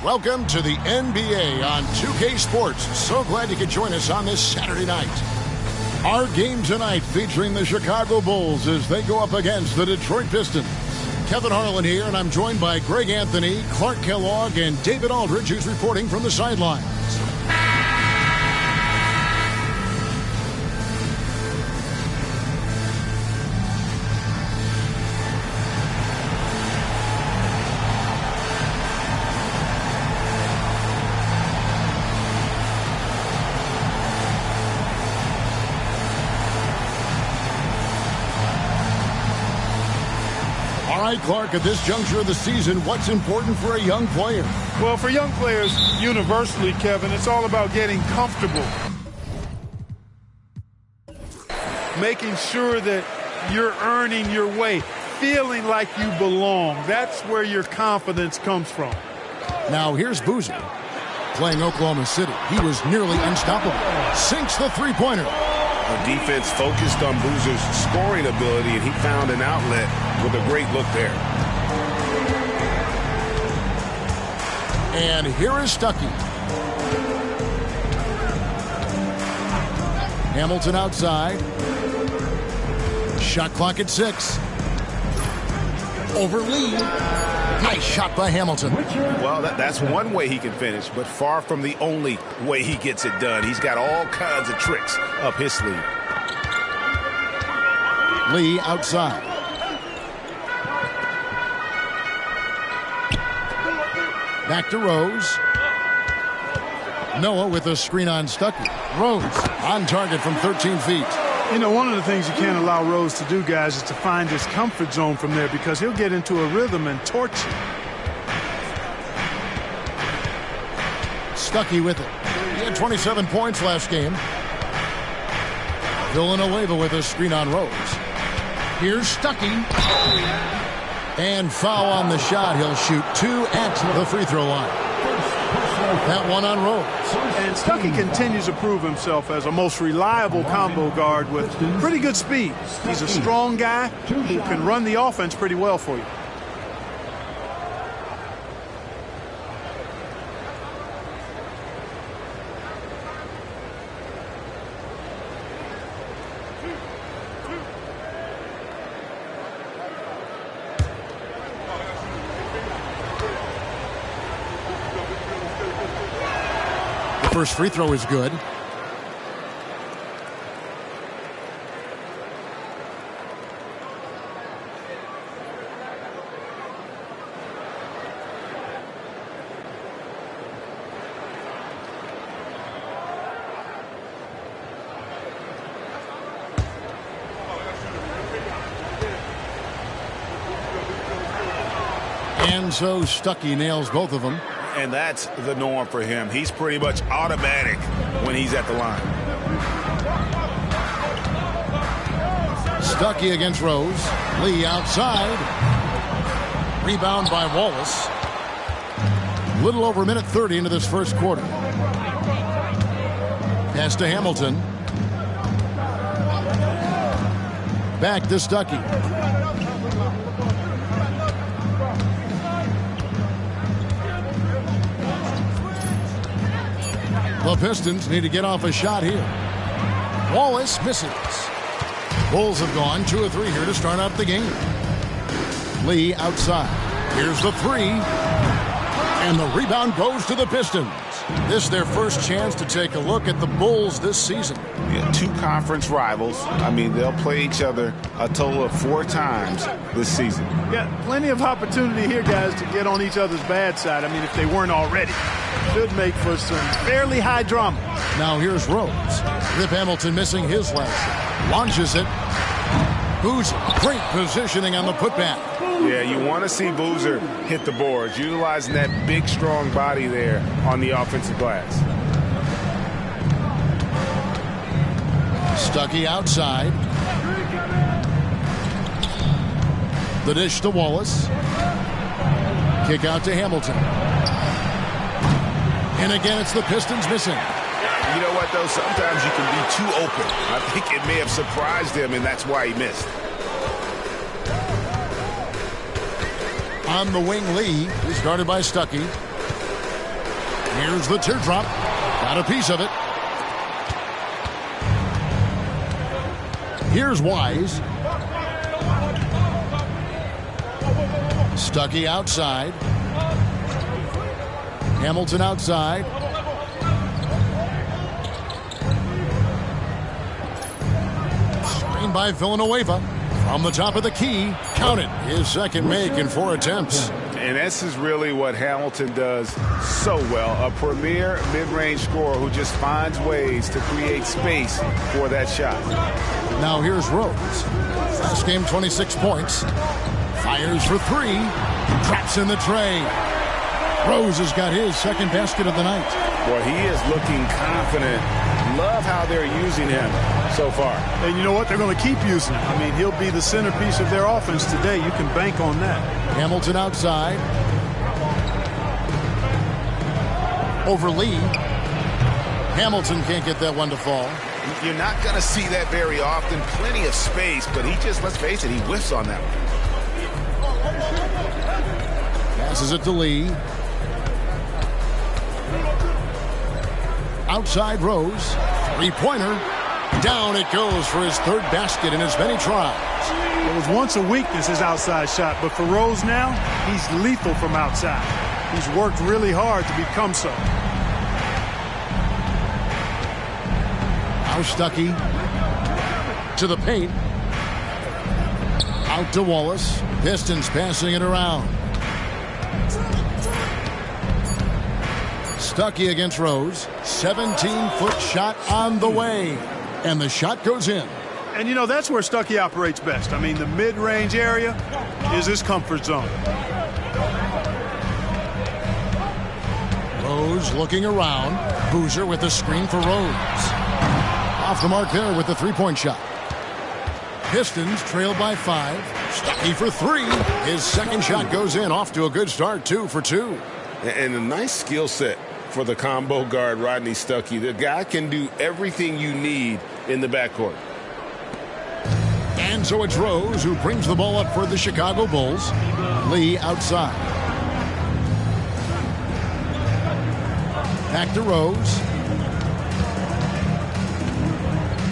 Welcome to the NBA on 2K Sports. So glad you could join us on this Saturday night. Our game tonight featuring the Chicago Bulls as they go up against the Detroit Pistons. Kevin Harlan here, and I'm joined by Greg Anthony, Clark Kellogg, and David Aldridge, who's reporting from the sidelines. All right, Clark, at this juncture of the season, what's important for a young player? Well, for young players, universally, Kevin, it's all about getting comfortable. Making sure that you're earning your way, feeling like you belong. That's where your confidence comes from. Now, here's Boozer playing Oklahoma City. He was nearly unstoppable. Sinks the three-pointer. The defense focused on Boozer's scoring ability, and he found an outlet with a great look there. And here is Stuckey. Hamilton outside. Shot clock at 6. Over Lee. Nice shot by Hamilton. Well, that's one way he can finish, but far from the only way he gets it done. He's got all kinds of tricks up his sleeve. Lee outside. Back to Rose. Noah with a screen on Stuckey. Rose on target from 13 feet. You know, one of the things you can't allow Rose to do, guys, is to find his comfort zone from there because he'll get into a rhythm and torch you. Stuckey with it. He had 27 points last game. Villanueva with a screen on Rose. Here's Stuckey. And foul on the shot. He'll shoot 2 at the free throw line. That one on Rose. And Stuckey continues to prove himself as a most reliable combo guard with pretty good speed. He's a strong guy who can run the offense pretty well for you. First free throw is good. And so Stuckey nails both of them. And that's the norm for him. He's pretty much automatic when he's at the line. Stuckey against Rose. Lee outside. Rebound by Wallace. Little over a minute 30 into this first quarter. Pass to Hamilton. Back to Stuckey. The Pistons need to get off a shot here. Wallace misses. Bulls have gone 2 of 3 here to start out the game. Lee outside. Here's the 3. And the rebound goes to the Pistons. This is their first chance to take a look at the Bulls this season. Yeah, 2 conference rivals. I mean, they'll play each other a total of 4 times this season. Yeah, plenty of opportunity here, guys, to get on each other's bad side. I mean, if they weren't already. Should make for some fairly high drama. Now here's Rose. Rip Hamilton missing his last shot. Launches it. Boozer, great positioning on the putback. Yeah, you want to see Boozer hit the boards, utilizing that big, strong body there on the offensive glass. Stuckey outside. The dish to Wallace. Kick out to Hamilton. And again, it's the Pistons missing. You know what, though? Sometimes you can be too open. I think it may have surprised him, and that's why he missed. On the wing, Lee is guarded by Stuckey. Here's the teardrop. Got a piece of it. Here's Wise. Stuckey outside. Hamilton outside. Screen by Villanueva. From the top of the key. Count it. His second make in 4 attempts. And this is really what Hamilton does so well. A premier mid-range scorer who just finds ways to create space for that shot. Now here's Rose. Last game, 26 points. Fires for 3. Traps in the tray. Rose has got his second basket of the night. Boy, he is looking confident. Love how they're using him so far. And you know what? They're going to keep using him. I mean, he'll be the centerpiece of their offense today. You can bank on that. Hamilton outside. Over Lee. Hamilton can't get that one to fall. You're not going to see that very often. Plenty of space, but he just, let's face it, he whiffs on that one. Passes it to Lee. Outside Rose. Three-pointer. Down it goes for his third basket in as many tries. It was once a weakness, his outside shot, but for Rose now, he's lethal from outside. He's worked really hard to become so. Now Stuckey to the paint. Out to Wallace. Pistons passing it around. Stuckey against Rose. 17-foot shot on the way. And the shot goes in. And, you know, that's where Stuckey operates best. I mean, the mid-range area is his comfort zone. Rose looking around. Boozer with the screen for Rose. Off the mark there with the three-point shot. Pistons trail by 5. Stuckey for 3. His second shot goes in. Off to a good start, 2 for 2. And a nice skill set for the combo guard, Rodney Stuckey. The guy can do everything you need in the backcourt. And so it's Rose who brings the ball up for the Chicago Bulls. Lee outside. Back to Rose.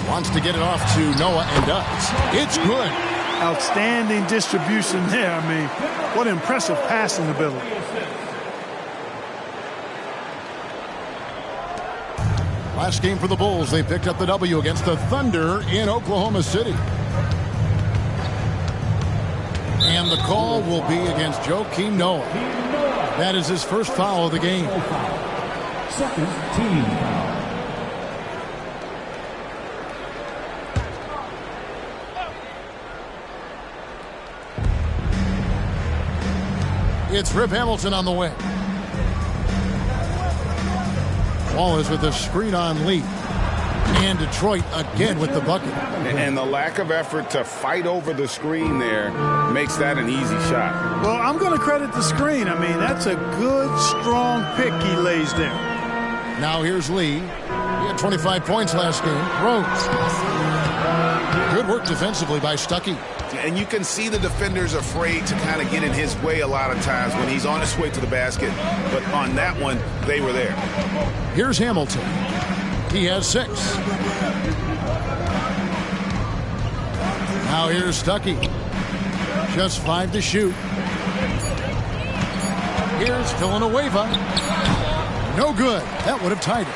Wants to get it off to Noah and does. It's good. Outstanding distribution there. I mean, what impressive passing ability. Last game for the Bulls, they picked up the W against the Thunder in Oklahoma City. And the call will be against Joakim Noah. That is his first foul of the game. Second team foul. It's Rip Hamilton on the way. Wallace with the screen on Lee. And Detroit again with the bucket. And the lack of effort to fight over the screen there makes that an easy shot. Well, I'm going to credit the screen. I mean, that's a good, strong pick he lays there. Now here's Lee. He had 25 points last game. Rose. Good work defensively by Stuckey. And you can see the defenders afraid to kind of get in his way a lot of times when he's on his way to the basket. But on that one, they were there. Here's Hamilton. He has 6. Now here's Stuckey. Just 5 to shoot. Here's Villanueva. No good. That would have tied it.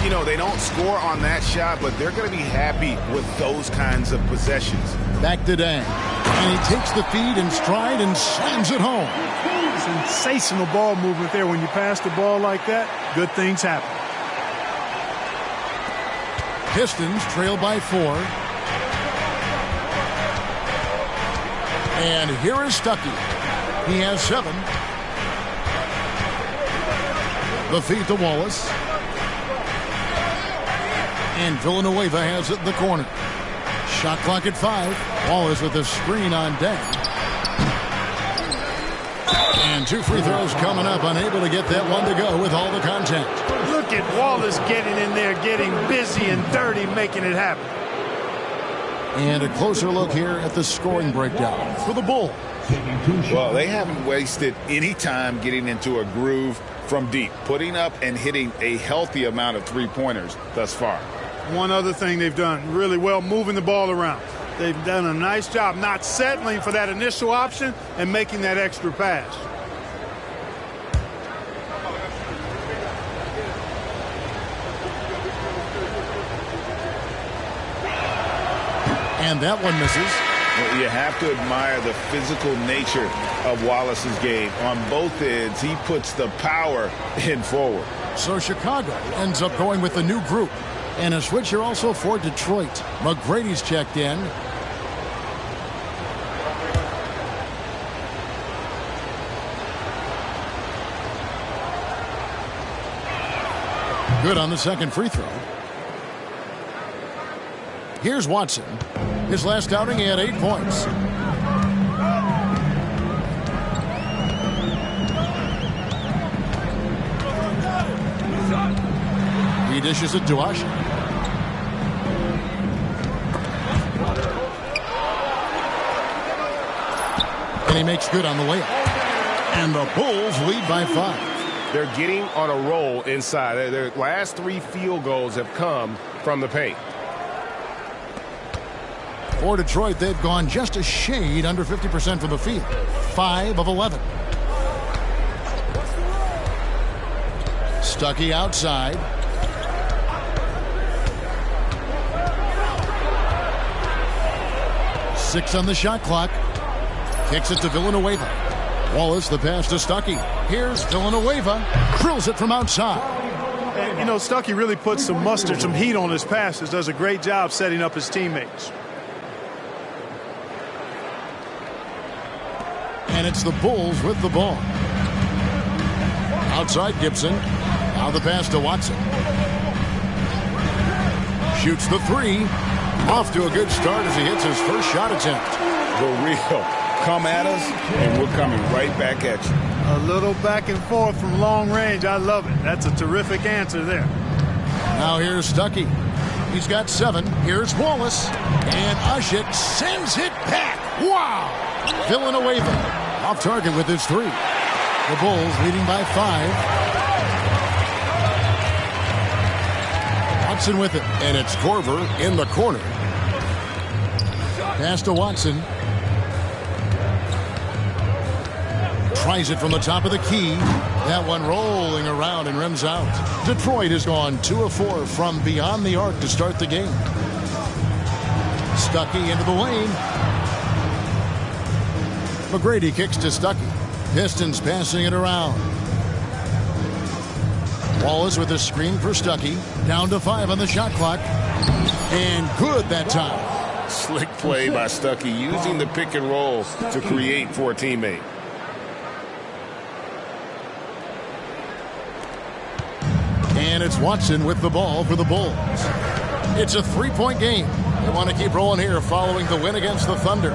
You know, they don't score on that shot, but they're going to be happy with those kinds of possessions. Back to Dang. And he takes the feed in stride and slams it home. Sensational ball movement there. When you pass the ball like that, good things happen. Pistons trail by 4. And here is Stuckey. He has 7. The feed to Wallace. And Villanueva has it in the corner. Shot clock at 5. Wallace with the screen on deck. And 2 free throws coming up. Unable to get that one to go with all the contact. Look at Wallace getting in there, getting busy and dirty, making it happen. And a closer look here at the scoring breakdown for the Bulls. Well, they haven't wasted any time getting into a groove from deep, putting up and hitting a healthy amount of three-pointers thus far. One other thing they've done really well, moving the ball around. They've done a nice job not settling for that initial option and making that extra pass. And that one misses. Well, you have to admire the physical nature of Wallace's game. On both ends, he puts the power in forward. So Chicago ends up going with a new group. And a switcher also for Detroit. McGrady's checked in. Good on the second free throw. Here's Watson. His last outing, he had 8 points. He dishes it to Usher. And he makes good on the layup. And the Bulls lead by 5. They're getting on a roll inside. Their last 3 field goals have come from the paint. For Detroit, they've gone just a shade under 50% from the field. 5 of 11. Stuckey outside. Six on the shot clock. Kicks it to Villanueva. Wallace, the pass to Stuckey. Here's Villanueva. Drills it from outside. And, you know, Stuckey really puts some mustard, some heat on his passes. Does a great job setting up his teammates. And it's the Bulls with the ball. Outside Gibson. Now the pass to Watson. Shoots the 3. Off to a good start as he hits his first shot attempt. The real come at us, and we're coming right back at you. A little back and forth from long range. I love it. That's a terrific answer there. Now here's Stuckey. He's got 7. Here's Wallace. And Ushik sends it back. Wow! Villanueva off target with his 3. The Bulls leading by 5. Watson with it. And it's Korver in the corner. Pass to Watson. Tries it from the top of the key. That one rolling around and rims out. Detroit has gone 2 of 4 from beyond the arc to start the game. Stuckey into the lane. McGrady kicks to Stuckey. Pistons passing it around. Wallace with a screen for Stuckey. Down to 5 on the shot clock. And good that time. Slick play by Stuckey, using the pick and roll to create for a teammate. And it's Watson with the ball for the Bulls. It's a 3-point game. They want to keep rolling here following the win against the Thunder.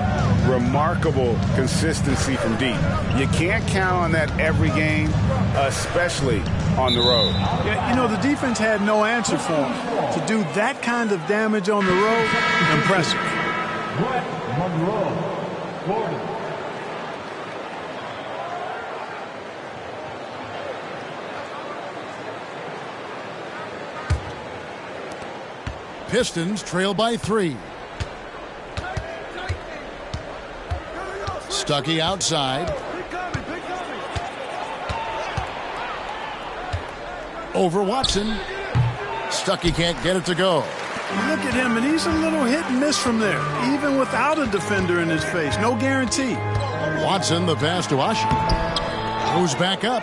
Remarkable consistency from deep. You can't count on that every game, especially on the road. Yeah, you know, the defense had no answer for him. To do that kind of damage on the road, impressive. Brett Monroe, Gordon. Pistons trail by 3. Stuckey outside. Over Watson. Stuckey can't get it to go. Look at him, and he's a little hit and miss from there, even without a defender in his face. No guarantee. Watson, the pass to Usher. Goes back up.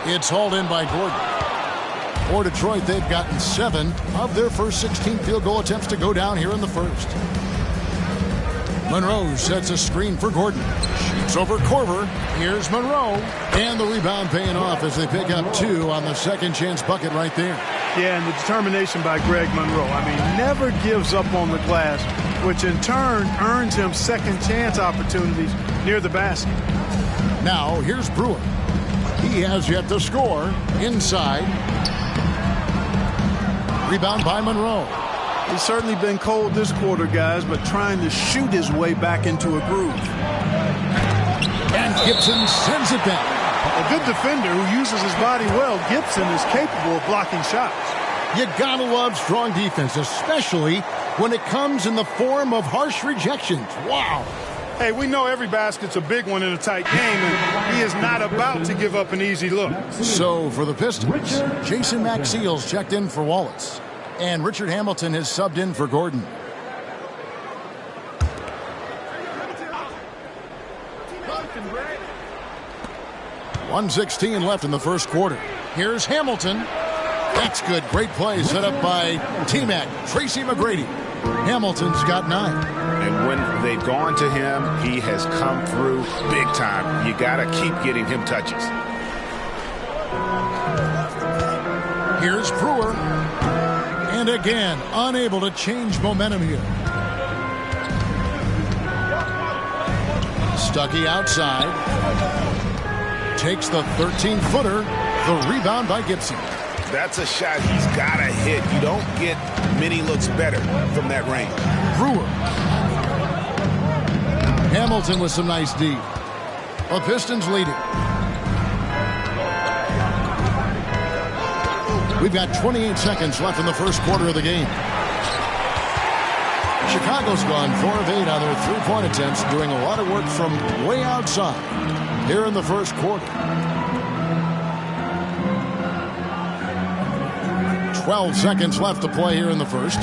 It's hauled in by Gordon. For Detroit, they've gotten 7 of their first 16 field goal attempts to go down here in the first. Monroe sets a screen for Gordon. Shoots over Korver. Here's Monroe. And the rebound paying off as they pick up 2 on the second chance bucket right there. Yeah, and the determination by Greg Monroe. I mean, never gives up on the glass, which in turn earns him second chance opportunities near the basket. Now, here's Brewer. He has yet to score. Inside. Rebound by Monroe. He's certainly been cold this quarter, guys, but trying to shoot his way back into a groove. And Gibson sends it down. A good defender who uses his body well, Gibson is capable of blocking shots. You gotta love strong defense, especially when it comes in the form of harsh rejections. Wow. Hey, we know every basket's a big one in a tight game, and he is not about to give up an easy look. So for the Pistons, Jason Maxiell's checked in for Wallace, and Richard Hamilton has subbed in for Gordon. 1:16 left in the first quarter. Here's Hamilton. That's good. Great play set up by T-Mac, Tracy McGrady. Hamilton's got 9. And when they've gone to him, he has come through big time. You got to keep getting him touches. Here's Brewer. And again, unable to change momentum here. Stuckey outside. Takes the 13-footer. The rebound by Gibson. That's a shot he's got to hit. You don't get many looks better from that range. Brewer. Hamilton with some nice D. The Pistons leading. We've got 28 seconds left in the first quarter of the game. Chicago's gone 4 of 8 on their three-point attempts, doing a lot of work from way outside here in the first quarter. 12 seconds left to play here in the first.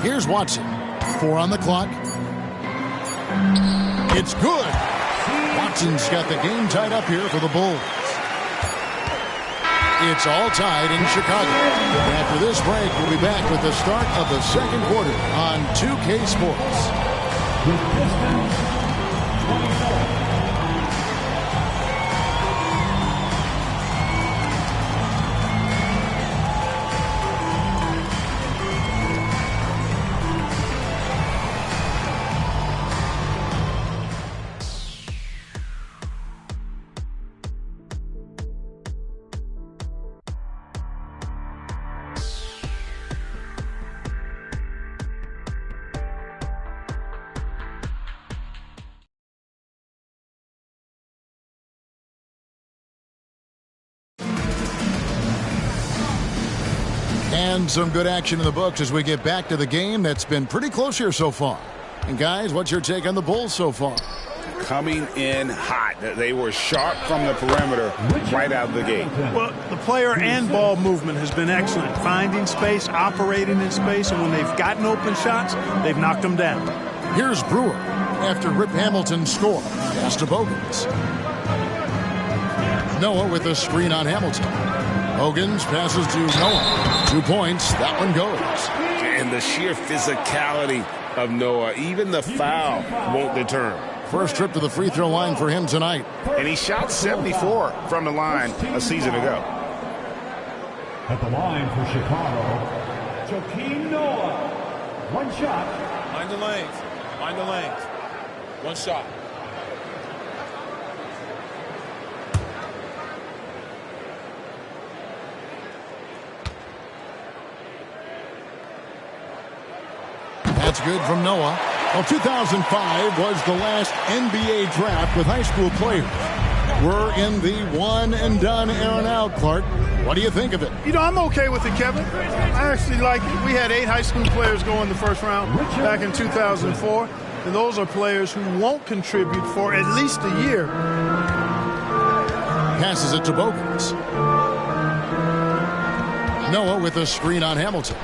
Here's Watson. 4 on the clock. It's good. Watson's got the game tied up here for the Bulls. It's all tied in Chicago. After this break, we'll be back with the start of the second quarter on 2K Sports. And some good action in the books as we get back to the game that's been pretty close here so far. And guys, what's your take on the Bulls so far? Coming in hot. They were sharp from the perimeter right out of the gate. Well, the player and ball movement has been excellent. Finding space, operating in space, and when they've gotten open shots, they've knocked them down. Here's Brewer after Rip Hamilton's score. Pass to Bogans. Noah with a screen on Hamilton. Bogans passes to Noah. 2 points. That one goes. And the sheer physicality of Noah, even the foul won't deter him. First trip to the free throw line for him tonight. And he shot 74 from the line a season ago. At the line for Chicago, Joakim Noah. One shot. Mind the lanes. Mind the lanes. One shot. That's good from Noah. Well, 2005 was the last NBA draft with high school players. We're in the one-and-done era now, Clark. What do you think of it? You know, I'm okay with it, Kevin. I actually like it. We had 8 high school players go in the first round back in 2004, and those are players who won't contribute for at least a year. Passes it to Bogans. Noah with a screen on Hamilton.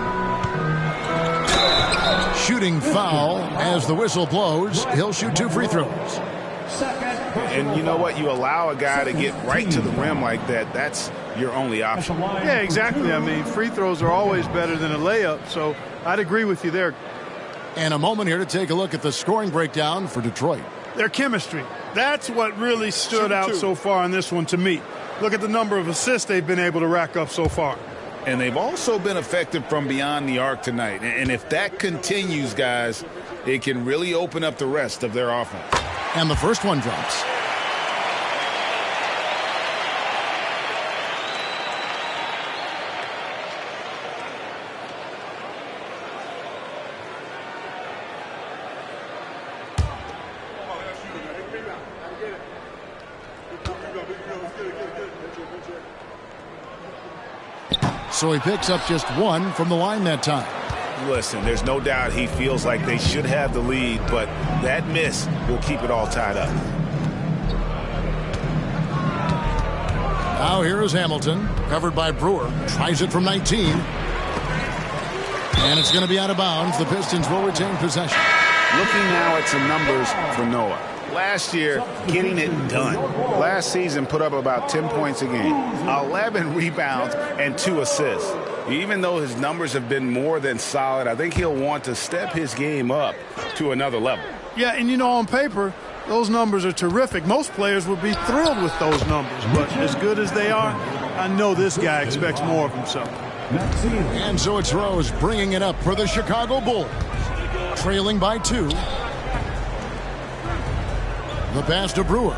Shooting foul as the whistle blows. He'll shoot 2 free throws. And you know what? You allow a guy to get right to the rim like that. That's your only option. Yeah, exactly. I mean, free throws are always better than a layup, so I'd agree with you there. And a moment here to take a look at the scoring breakdown for Detroit. Their chemistry. That's what really stood out so far in this one to me. Look at the number of assists they've been able to rack up so far. And they've also been effective from beyond the arc tonight. And if that continues, guys, it can really open up the rest of their offense. And the first one drops. So he picks up just one from the line that time. Listen, there's no doubt he feels like they should have the lead, but that miss will keep it all tied up. Now here is Hamilton, covered by Brewer. Tries it from 19. And it's going to be out of bounds. The Pistons will retain possession. Looking now at some numbers for Noah. Last year, getting it done. Last season, put up about 10 points a game, 11 rebounds, and 2 assists. Even though his numbers have been more than solid, I think he'll want to step his game up to another level. Yeah, and you know, on paper, those numbers are terrific. Most players would be thrilled with those numbers, but as good as they are, I know this guy expects more of himself. And so it's Rose bringing it up for the Chicago Bulls. Trailing by 2. The pass to Brewer.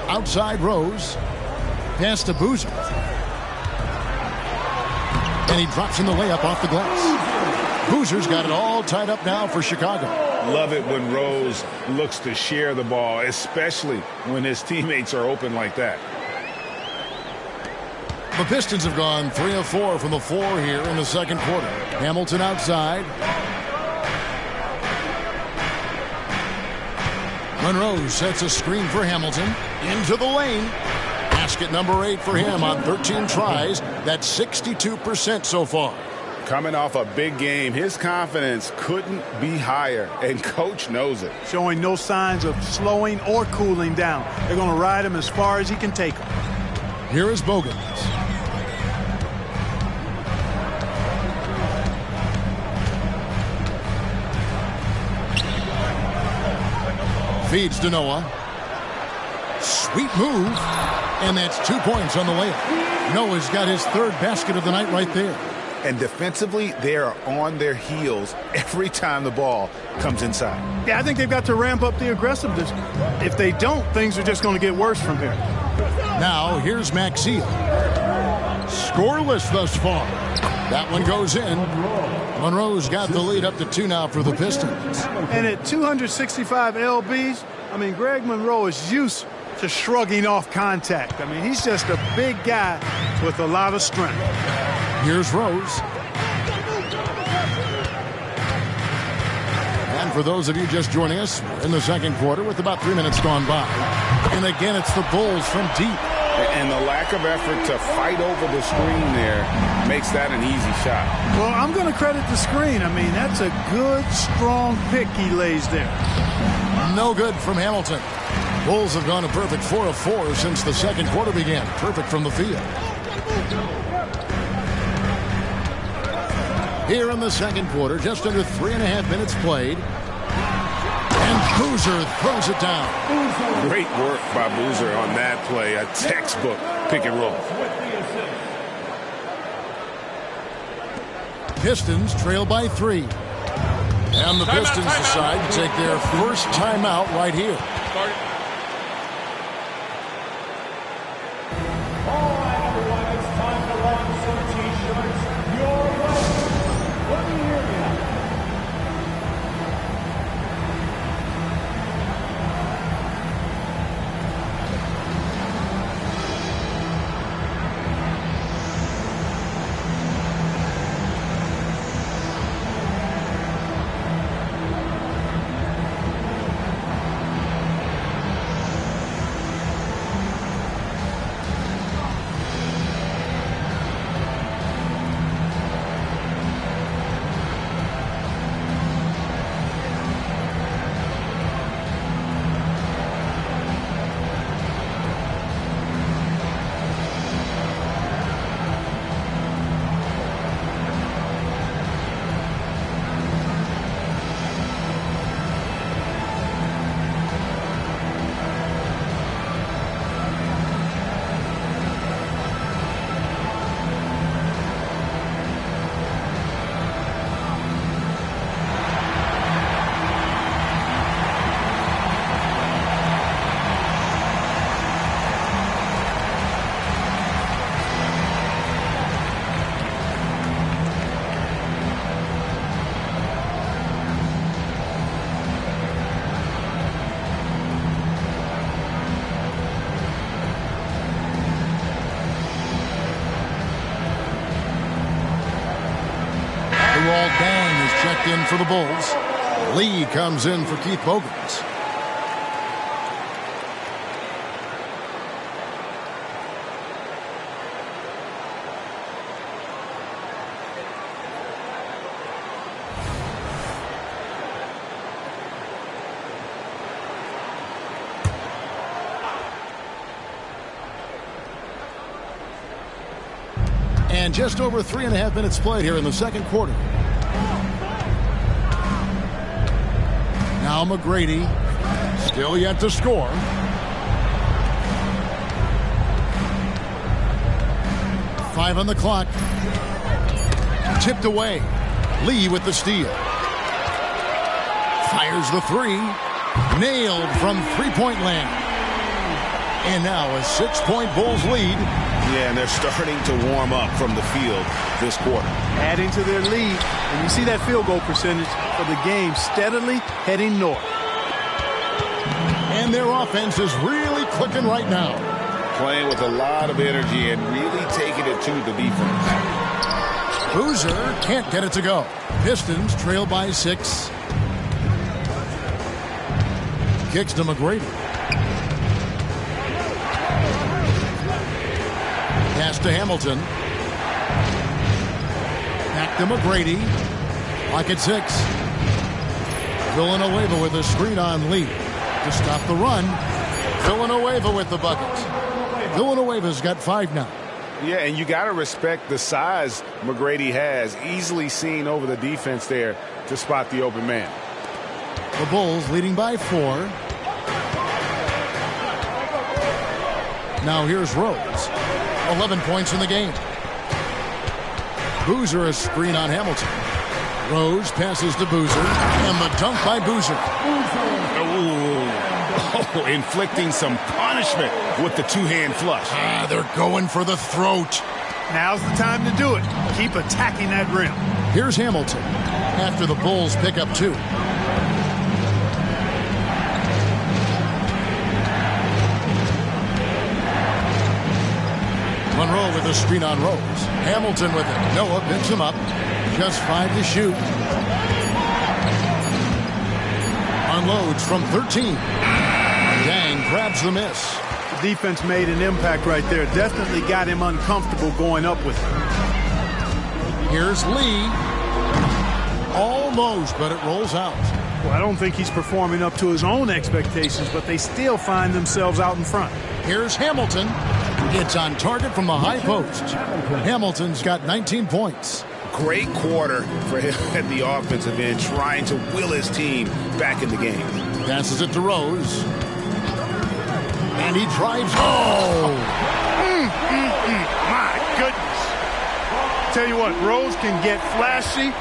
Outside Rose. Pass to Boozer. And he drops in the layup off the glass. Boozer's got it all tied up now for Chicago. Love it when Rose looks to share the ball, especially when his teammates are open like that. The Pistons have gone 3 of 4 from the floor here in the second quarter. Hamilton outside. Monroe sets a screen for Hamilton. Into the lane. Basket number 8 for him on 13 tries. That's 62% so far. Coming off a big game, his confidence couldn't be higher, and Coach knows it. Showing no signs of slowing or cooling down. They're going to ride him as far as he can take him. Here is Bogans. Feeds to Noah. Sweet move. And that's 2 points on the layup. Noah's got his 3rd basket of the night right there. And defensively, they are on their heels every time the ball comes inside. Yeah, I think they've got to ramp up the aggressiveness. If they don't, things are just going to get worse from here. Now, here's Maxey. Scoreless thus far. That one goes in. Monroe's got the lead up to 2 now for the Pistons. And at 265 lbs, I mean, Greg Monroe is used to shrugging off contact. I mean, he's just a big guy with a lot of strength. Here's Rose. And for those of you just joining us, we're in the second quarter with about 3 minutes gone by. And again, it's the Bulls from deep. And the lack of effort to fight over the screen there makes that an easy shot. Well, I'm going to credit the screen. I mean, that's a good, strong pick he lays there. No good from Hamilton. Bulls have gone a perfect 4 of 4 since the second quarter began. Perfect from the field. Here in the second quarter, just under 3.5 minutes played. And Boozer throws it down. Great work by Boozer on that play. A textbook pick and roll. Pistons trail by 3. And the Pistons decide to take their first timeout right here. Checked in for the Bulls. Lee comes in for Keith Bogans. And just over 3.5 minutes played here in the second quarter. Now McGrady, still yet to score. Five on the clock. Tipped away. Lee with the steal. Fires the three. Nailed from three-point land. And now a 6-point Bulls lead. Yeah, and they're starting to warm up from the field this quarter. Adding to their lead, and you see that field goal percentage for the game steadily heading north. And their offense is really clicking right now. Playing with a lot of energy and really taking it to the defense. Boozer can't get it to go. Pistons trail by 6. Kicks to McGrady. Pass to Hamilton. Back to McGrady. Lock at 6. Villanueva with a screen on Lee to stop the run. Villanueva with the bucket. Villanueva's got 5 now. Yeah, and you got to respect the size McGrady has. Easily seen over the defense there to spot the open man. The Bulls leading by 4. Now here's Rose. 11 points in the game. Boozer a screen on Hamilton. Rose passes to Boozer. And the dunk by Boozer. Oh, inflicting some punishment with the two-hand flush. They're going for the throat. Now's the time to do it. Keep attacking that rim. Here's Hamilton after the Bulls pick up 2. Monroe with a screen on Rose. Hamilton with it. Noah picks him up. Just 5 to shoot. Unloads from 13. Yang grabs the miss. The defense made an impact right there. Definitely got him uncomfortable going up with it. Here's Lee. Almost, but it rolls out. Well, I don't think he's performing up to his own expectations, but they still find themselves out in front. Here's Hamilton. It's on target from the high post. Hamilton's got 19 points. Great quarter for him at the offensive end, trying to will his team back in the game. Passes it to Rose. And he drives. Oh! My goodness. Tell you what, Rose can get flashy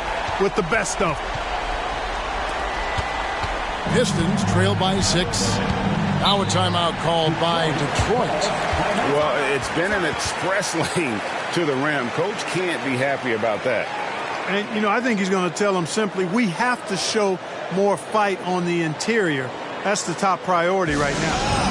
with the best of them. Pistons trail by 6. Now a timeout called by Detroit. Well, it's been an express lane to the rim. Coach can't be happy about that. And, you know, I think he's going to tell them simply, we have to show more fight on the interior. That's the top priority right now.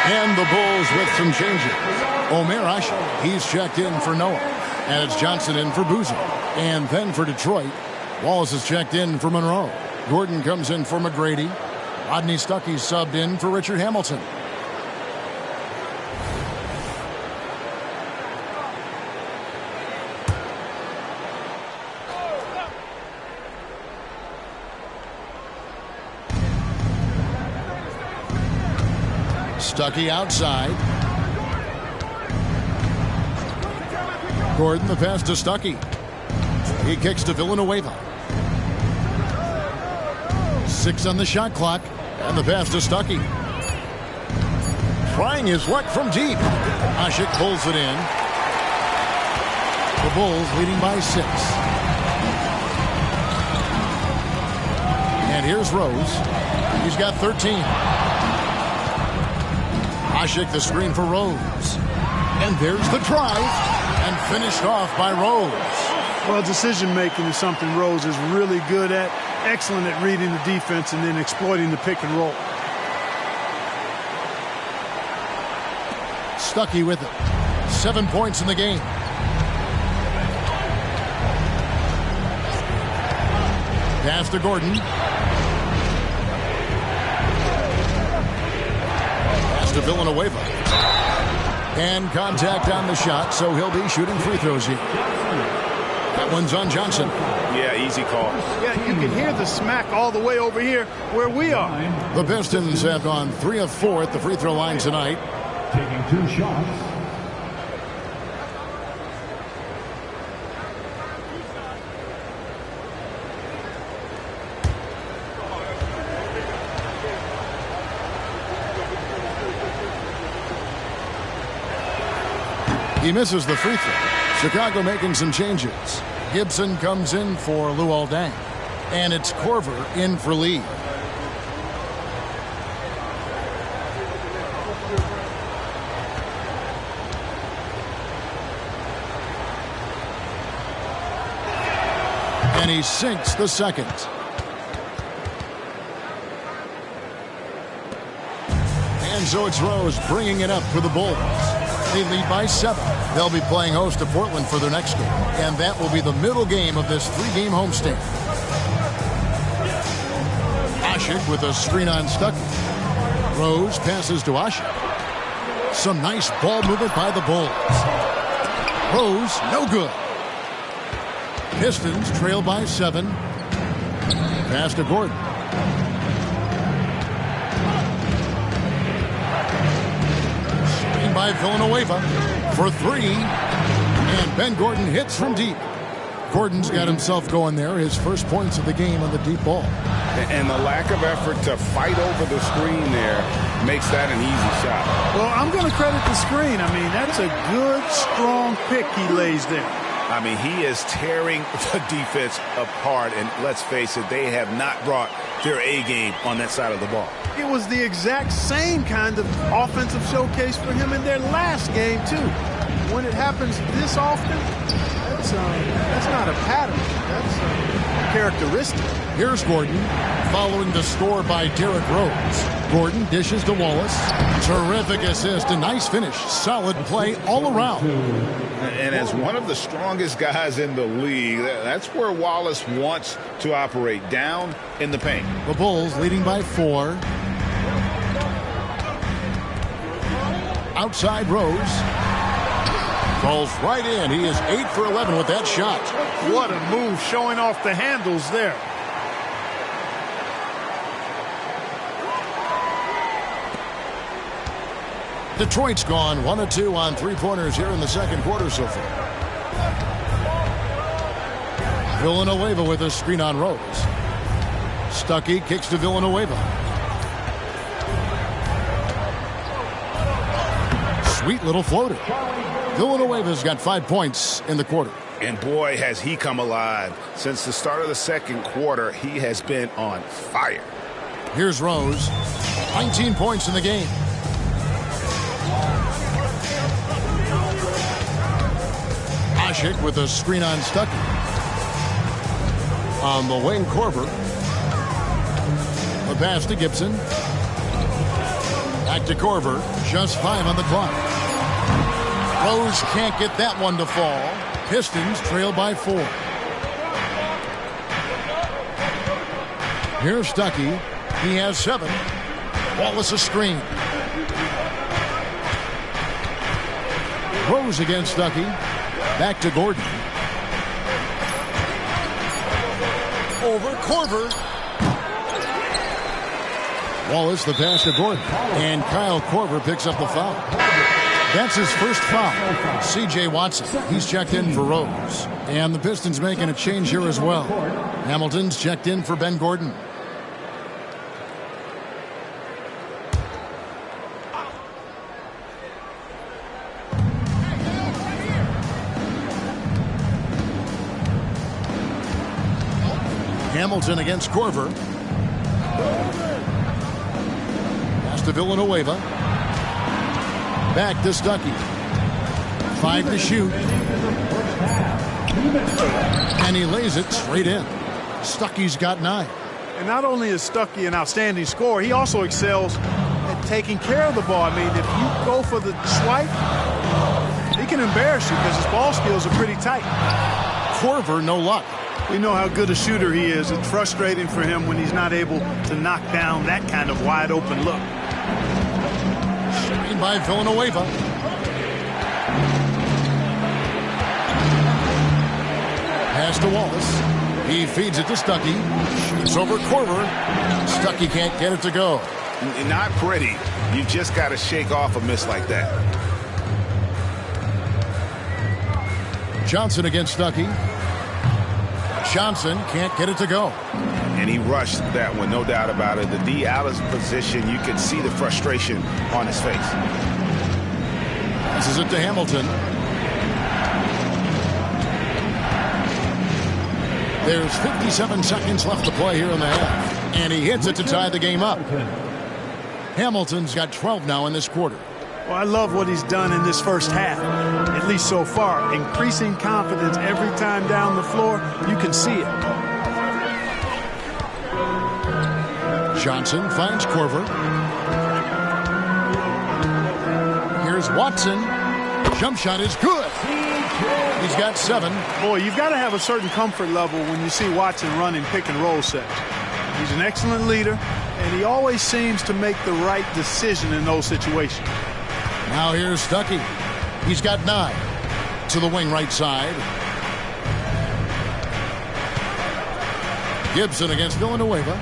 And the Bulls with some changes. Omer Ashe, he's checked in for Noah. And it's Johnson in for Boozer. And then for Detroit, Wallace is checked in for Monroe. Gordon comes in for McGrady. Rodney Stuckey subbed in for Richard Hamilton. Stuckey outside. Gordon, the pass to Stuckey. He kicks to Villanueva. 6 on the shot clock. And the pass to Stuckey. Trying his luck from deep. Ashe pulls it in. The Bulls leading by 6. And here's Rose. He's got 13. Ashe the screen for Rose. And there's the drive. And finished off by Rose. Well, decision-making is something Rose is really good at. Excellent at reading the defense and then exploiting the pick and roll. Stuckey with it. 7 points in the game. Pass to Gordon. Pass to Villanueva. And contact on the shot, so he'll be shooting free throws here. That one's on Johnson. Yeah, easy call. Yeah, you can hear the smack all the way over here where we are. The Pistons have gone 3 of 4 at the free throw line tonight. Taking 2 shots. He misses the free throw. Chicago making some changes. Gibson comes in for Luol Deng. And it's Korver in for Lee. And he sinks the second. And so it's Rose bringing it up for the Bulls. They lead by 7. They'll be playing host to Portland for their next game. And that will be the middle game of this 3-game homestand. Ashe with a screen on Stuckey. Rose passes to Ashe. Some nice ball movement by the Bulls. Rose, no good. Pistons trail by 7. Pass to Gordon. By Villanueva for 3. And Ben Gordon hits from deep. Gordon's got himself going there. His first points of the game on the deep ball. And the lack of effort to fight over the screen there makes that an easy shot. Well, I'm going to credit the screen. I mean, that's a good, strong pick he lays there. I mean, he is tearing the defense apart. And let's face it, they have not brought their A game on that side of the ball. It was the exact same kind of offensive showcase for him in their last game, too. When it happens this often, that's not a pattern. That's a characteristic. Here's Gordon following the score by Derrick Rose. Gordon dishes to Wallace. Terrific assist, a nice finish. Solid play all around. And as one of the strongest guys in the league, that's where Wallace wants to operate, down in the paint. The Bulls leading by 4. Outside Rose. Falls right in. He is 8 for 11 with that shot. What a move, showing off the handles there. Detroit's gone 1 of 2 on 3-pointers here in the second quarter so far. Villanueva with a screen on Rose. Stuckey kicks to Villanueva. Sweet little floater. Villanueva's got 5 points in the quarter. And boy, has he come alive. Since the start of the second quarter, he has been on fire. Here's Rose. 19 points in the game. Ashe with a screen on Stuckey. On the wing, Korver. The pass to Gibson. Back to Korver. Just 5 on the clock. Rose can't get that one to fall. Pistons trail by 4. Here's Stuckey. He has 7. Wallace a screen. Rose against Stuckey. Back to Gordon. Over Korver. Wallace the pass to Gordon. And Kyle Korver picks up the foul. That's his first foul. C.J. Watson. He's checked in for Rose. And the Pistons making a change here as well. Hamilton's checked in for Ben Gordon. Hamilton against Korver. Pass to Villanueva. Back to Stuckey. 5 to shoot. And he lays it straight in. Stuckey's got 9. And not only is Stuckey an outstanding scorer, he also excels at taking care of the ball. I mean, if you go for the swipe, he can embarrass you because his ball skills are pretty tight. Korver, no luck. We know how good a shooter he is. It's frustrating for him when he's not able to knock down that kind of wide open look. Screen by Villanueva. Pass to Wallace. He feeds it to Stuckey. Shoots over Korver. Stuckey can't get it to go. Not pretty. You just got to shake off a miss like that. Johnson against Stuckey. Johnson can't get it to go. And he rushed that one, no doubt about it. The D out of position, you could see the frustration on his face. Passes it to Hamilton. There's 57 seconds left to play here in the half. And he hits it to tie the game up. Hamilton's got 12 now in this quarter. Well, I love what he's done in this first half, at least so far. Increasing confidence every time down the floor. You can see it. Johnson finds Korver. Here's Watson. Jump shot is good. He's got 7. Boy, you've got to have a certain comfort level when you see Watson running pick and roll sets. He's an excellent leader, and he always seems to make the right decision in those situations. Now here's Stuckey. He's got 9. To the wing right side. Gibson against Villanueva.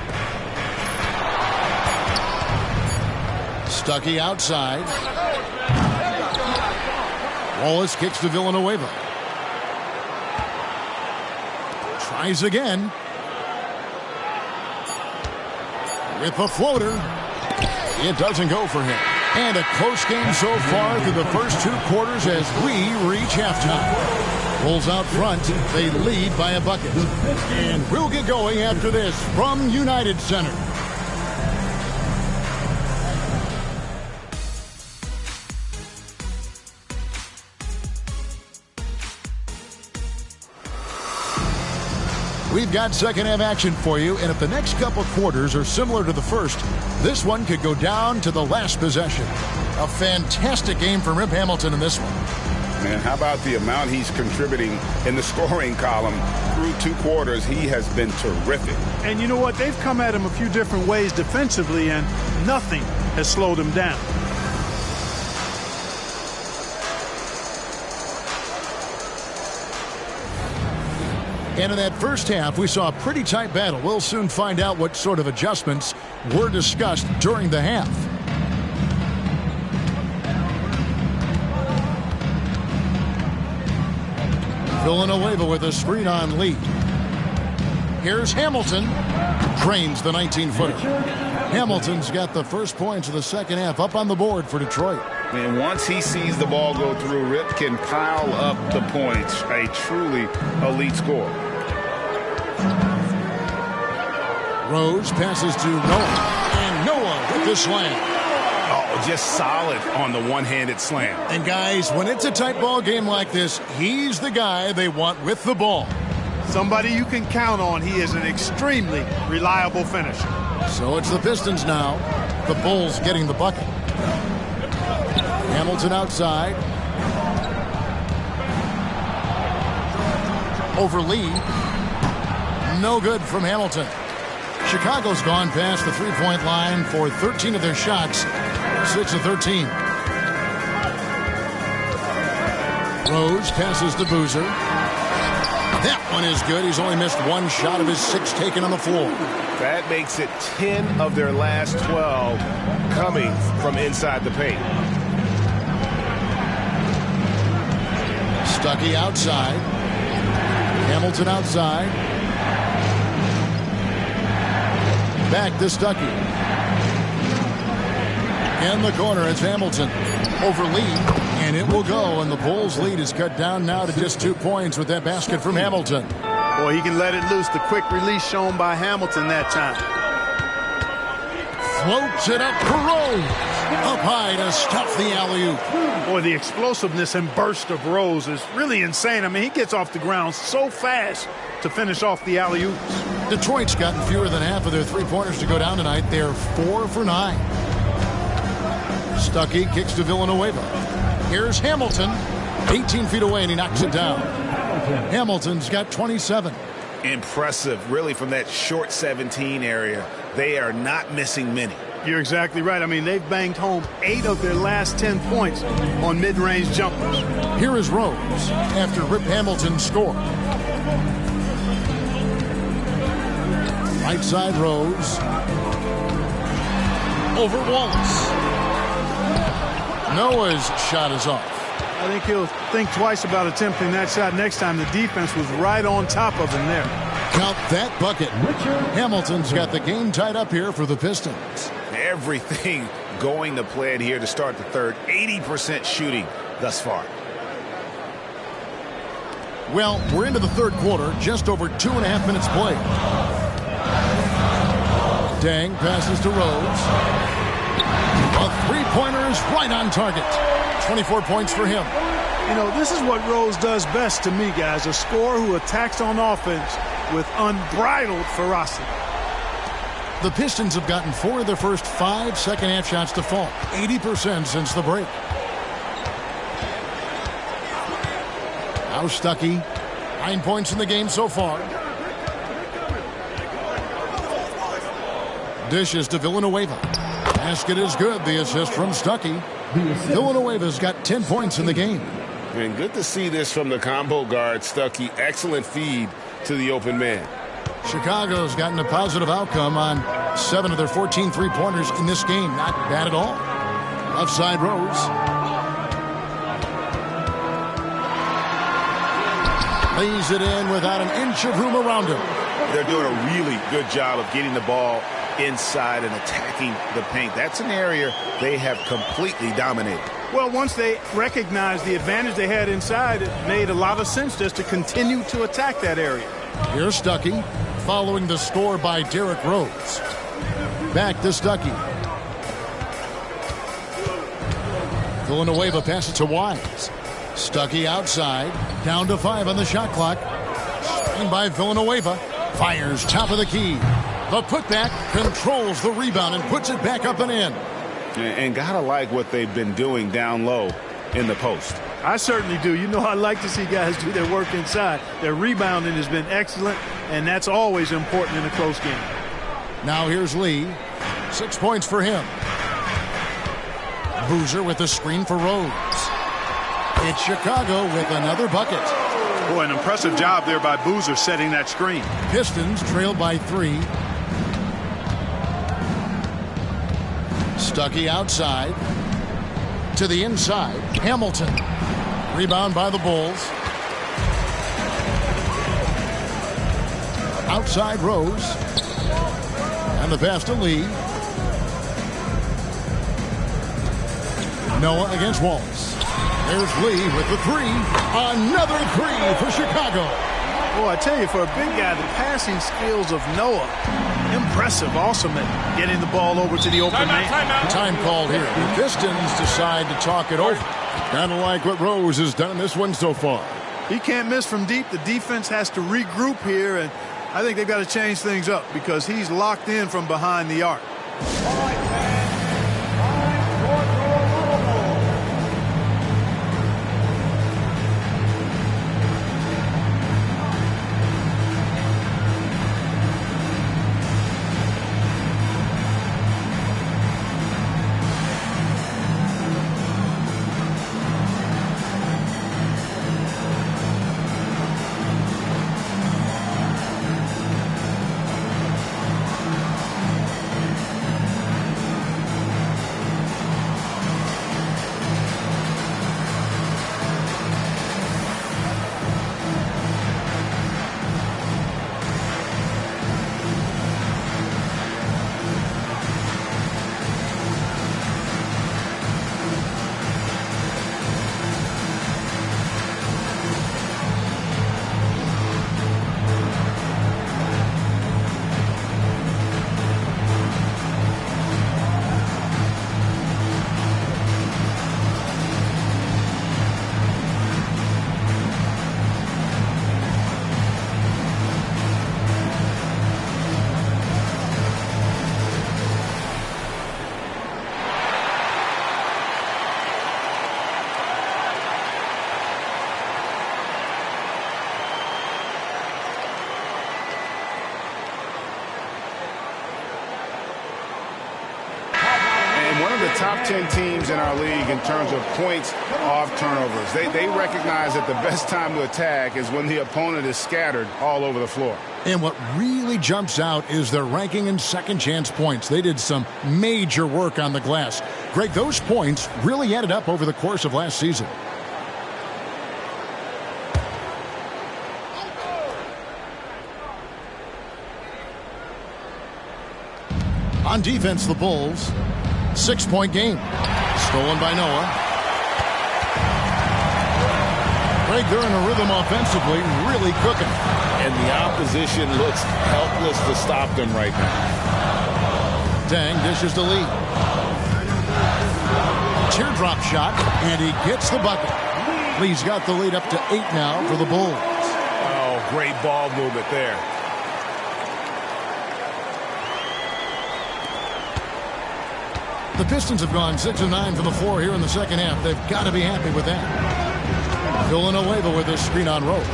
Stuckey outside. Wallace kicks to Villanueva. Tries again. With a floater. It doesn't go for him. And a close game so far through the first 2 quarters as we reach halftime. Bulls out front. They lead by a bucket. And we'll get going after this from United Center. We've got second half action for you, and if the next couple quarters are similar to the first, this one could go down to the last possession. A fantastic game for Rip Hamilton in this one. Man, how about the amount he's contributing in the scoring column through 2 quarters? He has been terrific. And you know what? They've come at him a few different ways defensively, and nothing has slowed him down. And in that first half, we saw a pretty tight battle. We'll soon find out what sort of adjustments were discussed during the half. Villanueva with a screen on Lee. Here's Hamilton. Drains the 19-footer. Hamilton's got the first points of the second half up on the board for Detroit. And once he sees the ball go through, Rip can pile up the points. A truly elite scorer. Rose passes to Noah. And Noah with the slam. Oh, just solid on the one-handed slam. And guys, when it's a tight ball game like this, he's the guy they want with the ball. Somebody you can count on. He is an extremely reliable finisher. So it's the Pistons now. The Bulls getting the bucket. Hamilton outside. Over Lee. No good from Hamilton. Chicago's gone past the three-point line for 13 of their shots. 6 of 13. Rose passes to Boozer. That one is good. He's only missed one shot of his 6 taken on the floor. That makes it 10 of their last 12 coming from inside the paint. Stuckey outside. Hamilton outside. Back to Stuckey. In the corner, it's Hamilton. Over Lee, and it will go, and the Bulls' lead is cut down now to just 2 points with that basket from Hamilton. Boy, he can let it loose. The quick release shown by Hamilton that time. Floats it up for Rose. Up high to stuff the alley-oop. Boy, the explosiveness and burst of Rose is really insane. I mean, he gets off the ground so fast to finish off the alley-oops. Detroit's gotten fewer than half of their three-pointers to go down tonight. They're 4 for 9. Stuckey kicks to Villanueva. Here's Hamilton. 18 feet away, and he knocks it down. Hamilton's got 27. Impressive, really, from that short 17 area. They are not missing many. You're exactly right. I mean, they've banged home 8 of their last 10 points on mid-range jumpers. Here is Rose after Rip Hamilton scored. Right side Rose. Over Wallace. Noah's shot is off. I think he'll think twice about attempting that shot next time. The defense was right on top of him there. Count that bucket. Hamilton's got the game tied up here for the Pistons. Everything going to plan here to start the third. 80% shooting thus far. Well, we're into the third quarter. Just over 2.5 minutes played. Dang passes to Rose. A three-pointer is right on target. 24 points for him. You know, this is what Rose does best to me, guys. A scorer who attacks on offense with unbridled ferocity. The Pistons have gotten 4 of their first 5 second-half shots to fall. 80% since the break. Now Stuckey. 9 points in the game so far. Dishes to Villanueva. Basket is good. The assist from Stuckey. Villanueva's got 10 points in the game. And good to see this from the combo guard, Stuckey. Excellent feed to the open man. Chicago's gotten a positive outcome on 7 of their 14 three-pointers in this game. Not bad at all. Left side Rose. Lays it in without an inch of room around him. They're doing a really good job of getting the ball inside and attacking the paint. That's an area they have completely dominated. Well, once they recognized the advantage they had inside, it made a lot of sense just to continue to attack that area. Here's Stuckey, following the score by Derrick Rose. Back to Stuckey. Villanueva passes to Wise. Stuckey outside, down to 5 on the shot clock. And by Villanueva, fires top of the key. The putback controls the rebound and puts it back up and in. And gotta like what they've been doing down low in the post. I certainly do. You know, I like to see guys do their work inside. Their rebounding has been excellent, and that's always important in a close game. Now here's Lee. 6 points for him. Boozer with the screen for Rose. It's Chicago with another bucket. Boy, an impressive job there by Boozer setting that screen. Pistons trail by 3. Stuckey outside. To the inside. Hamilton. Rebound by the Bulls. Outside Rose. And the pass to Lee. Noah against Wallace. There's Lee with the 3. Another 3 for Chicago. Boy, I tell you, for a big guy, the passing skills of Noah, impressive. Awesome at getting the ball over to the open man. Time called here. The Pistons decide to talk it over. Kind of like what Rose has done in this one so far. He can't miss from deep. The defense has to regroup here, and I think they've got to change things up because he's locked in from behind the arc. one of the top 10 teams in our league in terms of points off turnovers. They recognize that the best time to attack is when the opponent is scattered all over the floor. And what really jumps out is their ranking in second chance points. They did some major work on the glass. Greg, those points really added up over the course of last season. On defense, the Bulls. 6-point game. Stolen by Noah. Greg, they're in a rhythm offensively, really cooking. And the opposition looks helpless to stop them right now. Dang dishes to Lee. Teardrop shot, and he gets the bucket. Lee's got the lead up to 8 now for the Bulls. Oh, great ball movement there. The Pistons have gone 6 of 9 from the floor here in the second half. They've got to be happy with that. Villanueva with a screen on Rose.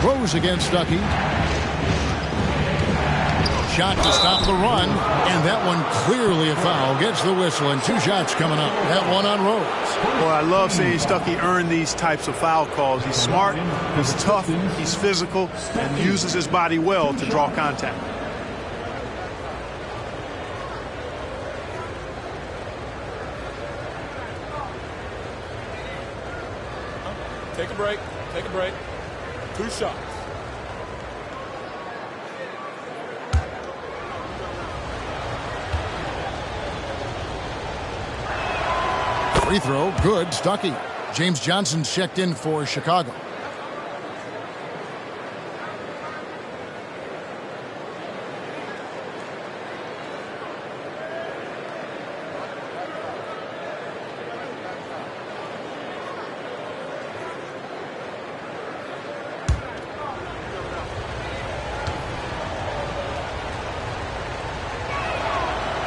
Rose against Stuckey. Shot to stop the run, and that one clearly a foul. Gets the whistle, and 2 shots coming up. That one on Rose. Well, I love seeing Stuckey earn these types of foul calls. He's smart, he's tough, he's physical, and uses his body well to draw contact. Take a break. Take a break. 2 shots. Free throw, good. Stuckey. James Johnson checked in for Chicago.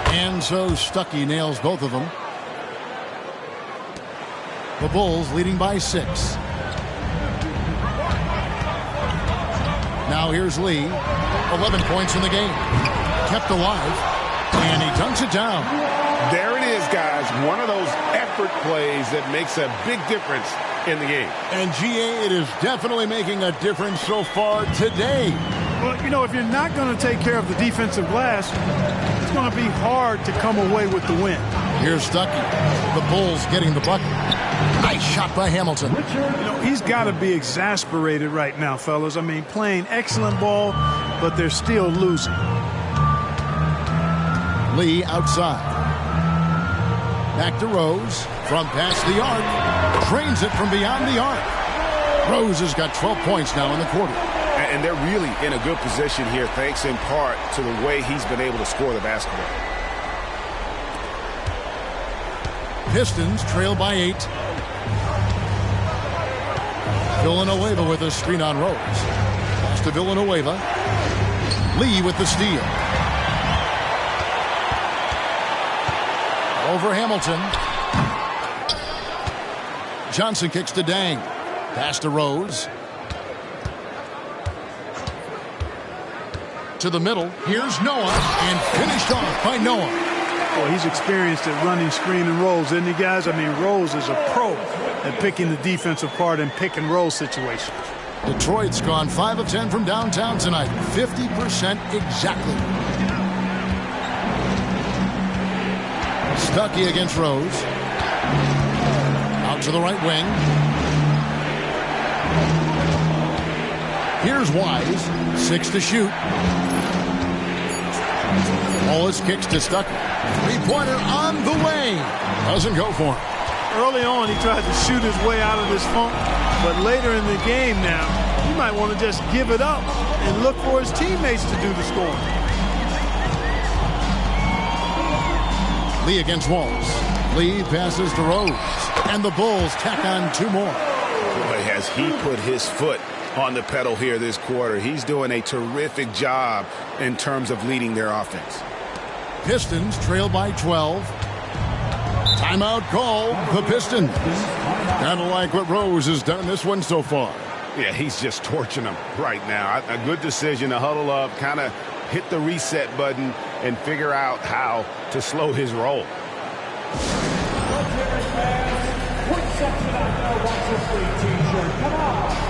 And so Stuckey nails both of them. The Bulls leading by 6. Now here's Lee. 11 points in the game. Kept alive. And he dunks it down. There it is, guys. One of those effort plays that makes a big difference in the game. And GA, it is definitely making a difference so far today. Well, you know, if you're not going to take care of the defensive glass, it's going to be hard to come away with the win. Here's Stuckey. The Bulls getting the bucket. Nice shot by Hamilton. You know, he's got to be exasperated right now, fellas. I mean, playing excellent ball, but they're still losing. Lee outside. Back to Rose. From past the arc. Drains it from beyond the arc. Rose has got 12 points now in the quarter. And they're really in a good position here, thanks in part to the way he's been able to score the basketball. Pistons trail by 8. Villanueva with a screen on Rose. Pass to Villanueva. Lee with the steal. Over Hamilton. Johnson kicks to Dang. Pass to Rose. To the middle. Here's Noah. And finished off by Noah. Well, he's experienced at running screen and rolls, isn't he, guys? I mean, Rose is a pro at picking the defensive part and pick and roll situations. Detroit's gone 5 of 10 from downtown tonight. 50% exactly. Stuckey against Rose. Out to the right wing. Here's Wise. 6 to shoot. Wallace kicks to Stuckey. 3-pointer on the way. Doesn't go for him. Early on, he tried to shoot his way out of this funk, but later in the game now, he might want to just give it up and look for his teammates to do the scoring. Lee against Wallace. Lee passes to Rose. And the Bulls tack on 2 more. Boy, has he put his foot on the pedal here this quarter. He's doing a terrific job in terms of leading their offense. Pistons trail by 12. Timeout call. The Pistons. Kind of like what Rose has done this one so far. Yeah, he's just torching them right now. A good decision to huddle up, kind of hit the reset button, and figure out how to slow his roll. Come on.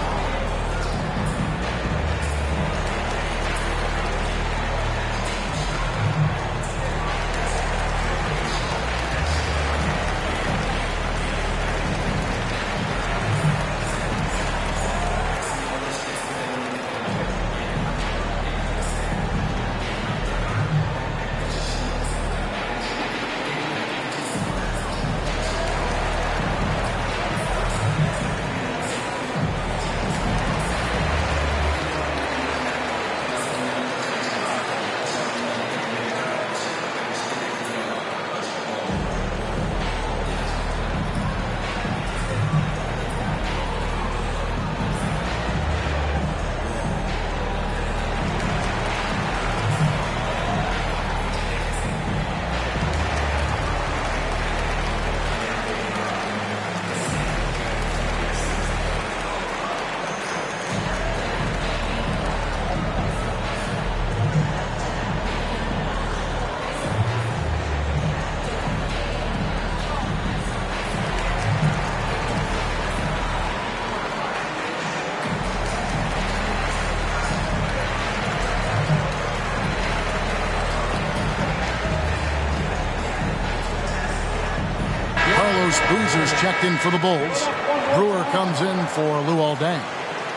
Boozer's checked in for the Bulls. Brewer comes in for Luol Deng.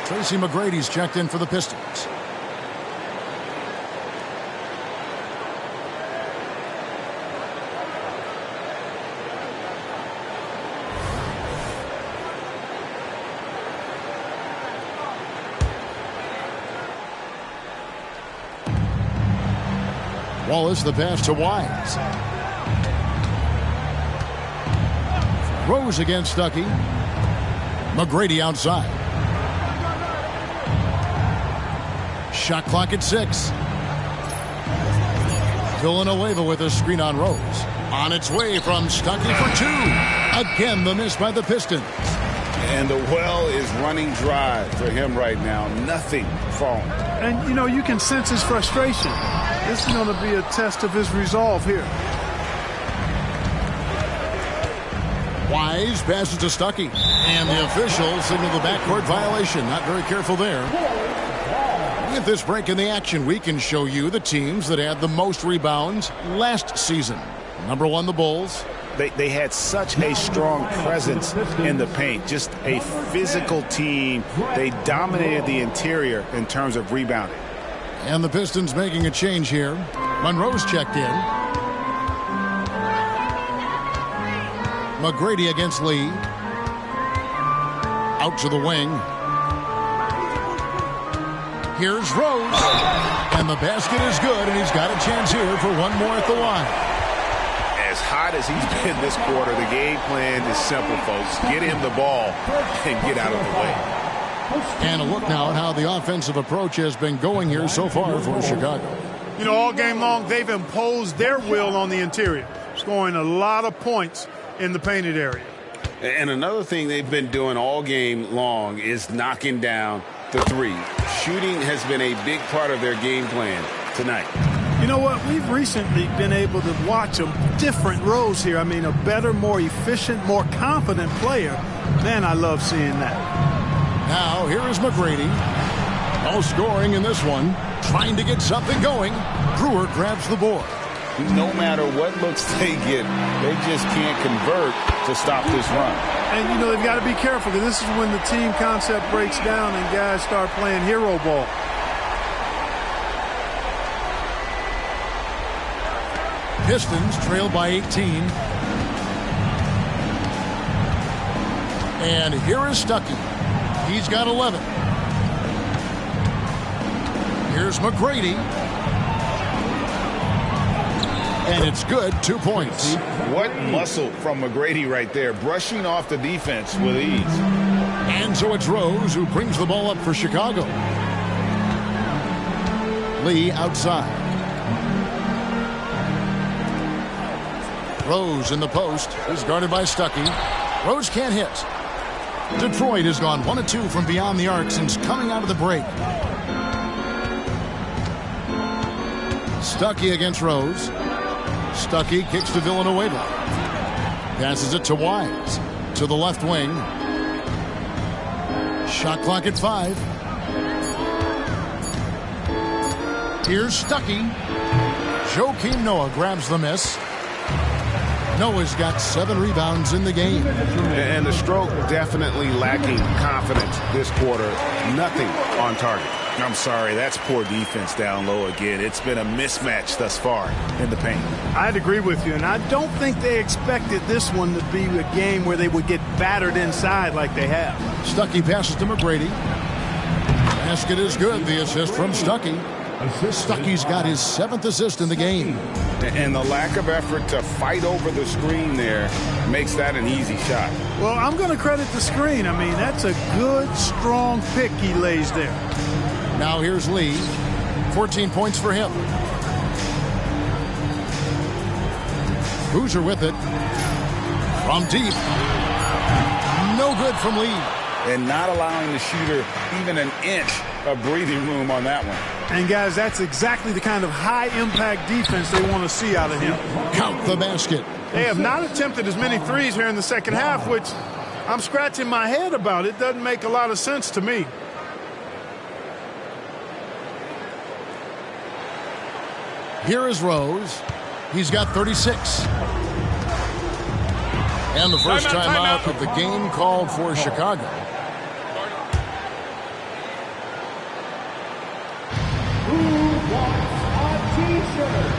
Tracy McGrady's checked in for the Pistons. Wallace the pass to Wise. Rose against Stuckey. McGrady outside. Shot clock at 6. Villanueva with a screen on Rose. On its way from Stuckey for 2. Again, the miss by the Pistons. And the well is running dry for him right now. Nothing falling. And, you know, you can sense his frustration. This is going to be a test of his resolve here. Wise passes to Stuckey. And the officials signal the backcourt violation. Not very careful there. With this break in the action, we can show you the teams that had the most rebounds last season. Number 1, the Bulls. They had such a strong presence in the paint. Just a physical team. They dominated the interior in terms of rebounding. And the Pistons making a change here. Monroe's checked in. McGrady against Lee. Out to the wing. Here's Rose. And the basket is good, and he's got a chance here for one more at the line. As hot as he's been this quarter, the game plan is simple, folks. Get him the ball and get out of the way. And a look now at how the offensive approach has been going here so far for Chicago. You know, all game long, they've imposed their will on the interior, scoring a lot of points in the painted area. And another thing they've been doing all game long is knocking down the three. Shooting has been a big part of their game plan tonight. You know what? We've recently been able to watch a different Rose here. I mean, a better, more efficient, more confident player. Man, I love seeing that. Now, here is McGrady. No scoring in this one. Trying to get something going. Brewer grabs the board. No matter what looks they get, they just can't convert to stop this run. And, you know, they've got to be careful because this is when the team concept breaks down and guys start playing hero ball. Pistons trail by 18. And here is Stuckey. He's got 11. Here's McGrady. And it's good, 2 points. What muscle from McGrady right there, brushing off the defense with ease. And so it's Rose who brings the ball up for Chicago. Lee outside. Rose in the post is guarded by Stuckey. Rose can't hit. Detroit has gone 1 of 2 from beyond the arc since coming out of the break. Stuckey against Rose. Stuckey kicks to Villanueva. Passes it to Wise. To the left wing. Shot clock at 5. Here's Stuckey. Joakim Noah grabs the miss. Noah's got 7 rebounds in the game. And the stroke definitely lacking confidence this quarter. Nothing on target. I'm sorry, that's poor defense down low again. It's been a mismatch thus far in the paint. I'd agree with you, and I don't think they expected this one to be a game where they would get battered inside like they have. Stuckey passes to McGrady. Basket is good. The assist from Stuckey. Stuckey's got his 7th assist in the game. And the lack of effort to fight over the screen there makes that an easy shot. Well, I'm going to credit the screen. I mean, that's a good, strong pick he lays there. Now here's Lee. 14 points for him. Boozer with it. From deep. No good from Lee. And not allowing the shooter even an inch of breathing room on that one. And, guys, that's exactly the kind of high-impact defense they want to see out of him. Count the basket. They have not attempted as many threes here in the second half, which I'm scratching my head about. It doesn't make a lot of sense to me. Here is Rose. He's got 36. And the first timeout of the game called for Chicago. Who wants a t-shirt?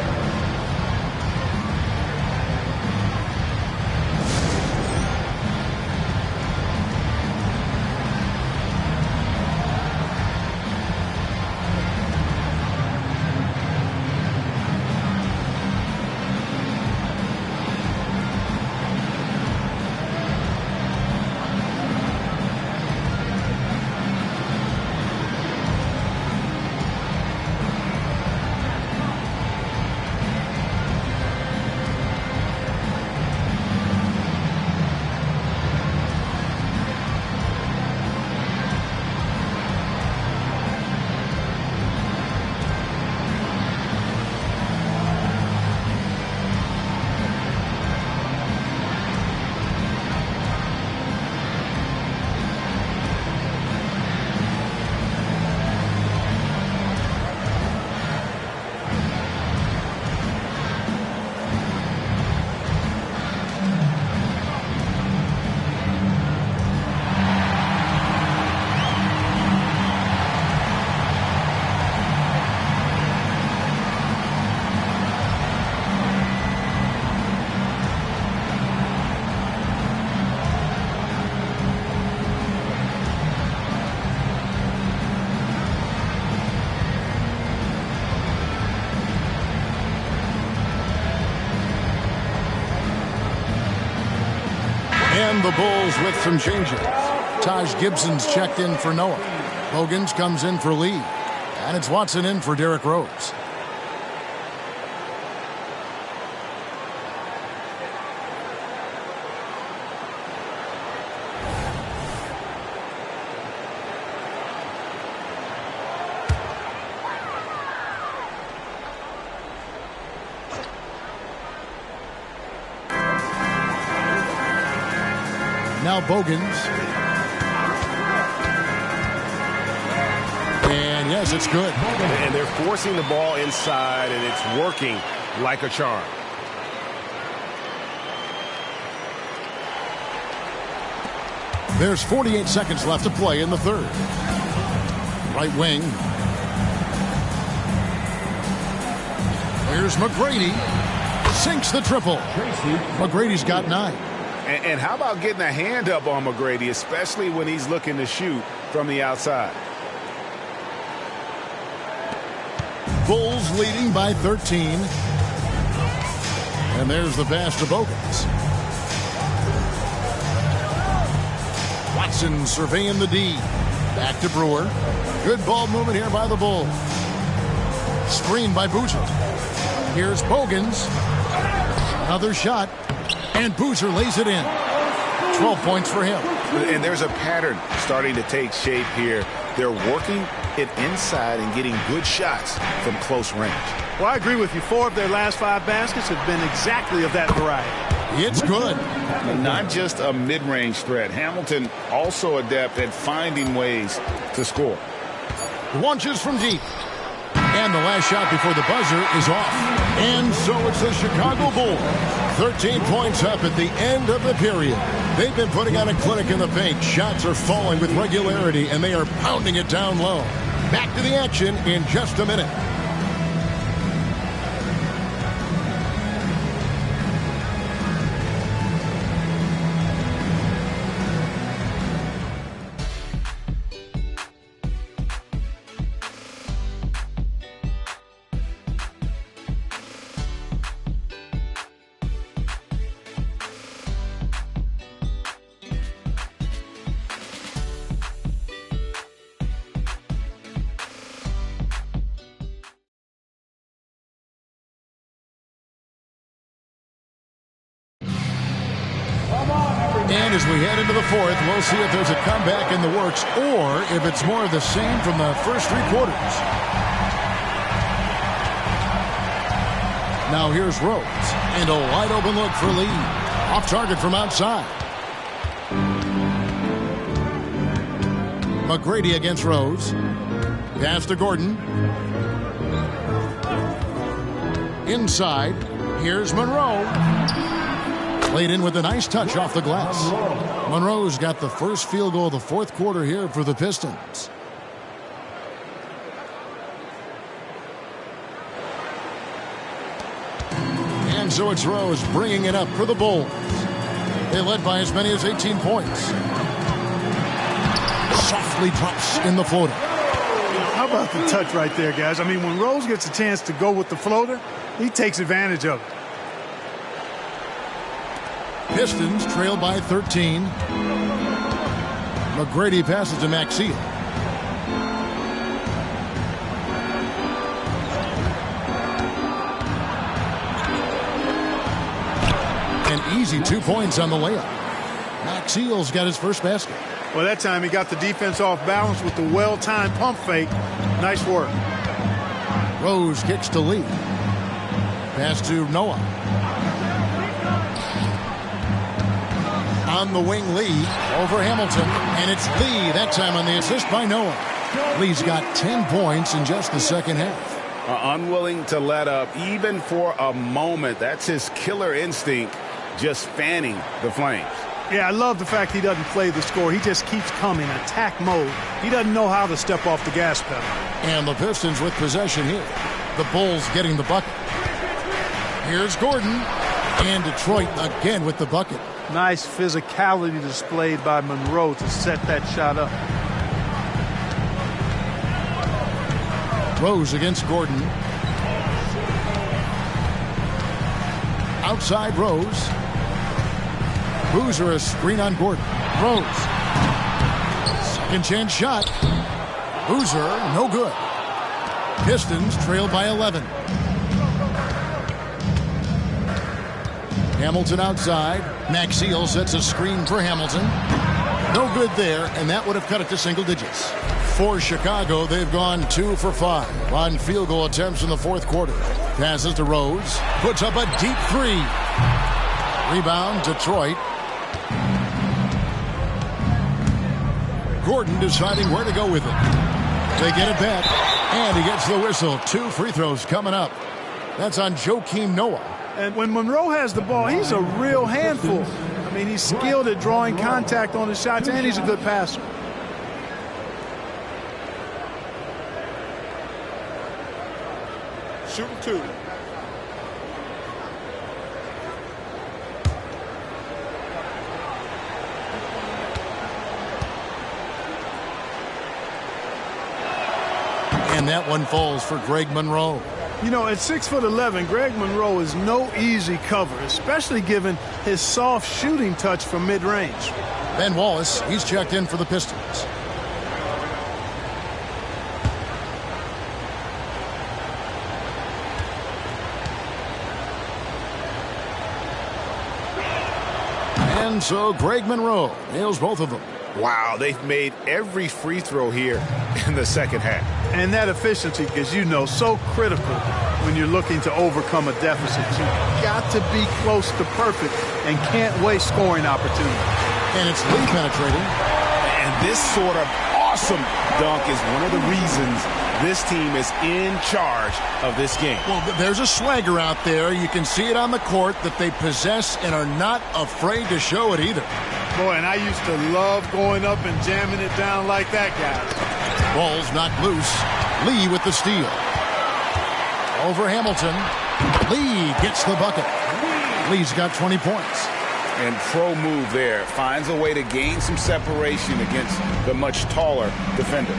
And the Bulls with some changes. Taj Gibson's checked in for Noah. Bogans comes in for Lee. And it's Watson in for Derrick Rose. Now Bogans. And yes, it's good. And they're forcing the ball inside, and it's working like a charm. There's 48 seconds left to play in the third. Right wing. Here's McGrady. Sinks the triple. McGrady's got 9. And how about getting a hand up on McGrady, especially when he's looking to shoot from the outside? Bulls leading by 13. And there's the pass to Bogans. Watson surveying the D. Back to Brewer. Good ball movement here by the Bulls. Screen by Boozer. Here's Bogans. Another shot. And Boozer lays it in. 12 points for him. And there's a pattern starting to take shape here. They're working it inside and getting good shots from close range. Well, I agree with you. 4 of their last 5 baskets have been exactly of that variety. It's good. And not just a mid-range threat. Hamilton also adept at finding ways to score. Launches from deep. And the last shot before the buzzer is off. And so it's the Chicago Bulls. 13 points up at the end of the period. They've been putting on a clinic in the paint. Shots are falling with regularity, and they are pounding it down low. Back to the action in just a minute. And as we head into the fourth, we'll see if there's a comeback in the works or if it's more of the same from the first 3 quarters. Now here's Rose, and a wide open look for Lee. Off target from outside. McGrady against Rose. Pass to Gordon. Inside, here's Monroe. Played in with a nice touch off the glass. Monroe's got the first field goal of the fourth quarter here for the Pistons. And so it's Rose bringing it up for the Bulls. They led by as many as 18 points. Softly drops in the floater. How about the touch right there, guys? I mean, when Rose gets a chance to go with the floater, he takes advantage of it. Pistons trail by 13. McGrady passes to Maxey. An easy 2 points on the layup. Maxey's got his first basket. Well, that time he got the defense off balance with the well-timed pump fake. Nice work. Rose kicks to Lee. Pass to Noah. On the wing, Lee over Hamilton, and it's Lee that time on the assist by Noah. Lee's got 10 points in just the second half. Unwilling to let up even for a moment. That's his killer instinct, just fanning the flames. Yeah, I love the fact he doesn't play the score. He just keeps coming, attack mode. He doesn't know how to step off the gas pedal. And the Pistons with possession here. The Bulls getting the bucket. Here's Gordon, and Detroit again with the bucket. Nice physicality displayed by Monroe to set that shot up. Rose against Gordon. Outside Rose. Boozer a screen on Gordon. Rose. Second chance shot. Boozer, no good. Pistons trail by 11. Hamilton outside. Maxey sets a screen for Hamilton. No good there, and that would have cut it to single digits. For Chicago, they've gone 2 for 5 on field goal attempts in the fourth quarter. Passes to Rose. Puts up a deep 3. Rebound, Detroit. Gordon deciding where to go with it. They get it back, and he gets the whistle. 2 free throws coming up. That's on Joakim Noah. And when Monroe has the ball, he's a real handful. I mean, he's skilled at drawing contact on his shots, and he's a good passer. Shooting 2. And that one falls for Greg Monroe. You know, at 6'11", Greg Monroe is no easy cover, especially given his soft shooting touch from mid-range. Ben Wallace, he's checked in for the Pistons. And so Greg Monroe nails both of them. Wow, they've made every free throw here in the second half. And that efficiency is, so critical when you're looking to overcome a deficit. You've got to be close to perfect and can't waste scoring opportunities. And it's Lee penetrating. And this sort of awesome dunk is one of the reasons this team is in charge of this game. Well, there's a swagger out there. You can see it on the court that they possess and are not afraid to show it either. Boy, and I used to love going up and jamming it down like that guy. Ball's knocked loose. Lee with the steal. Over Hamilton. Lee gets the bucket. Lee's got 20 points. And pro move there. Finds a way to gain some separation against the much taller defender.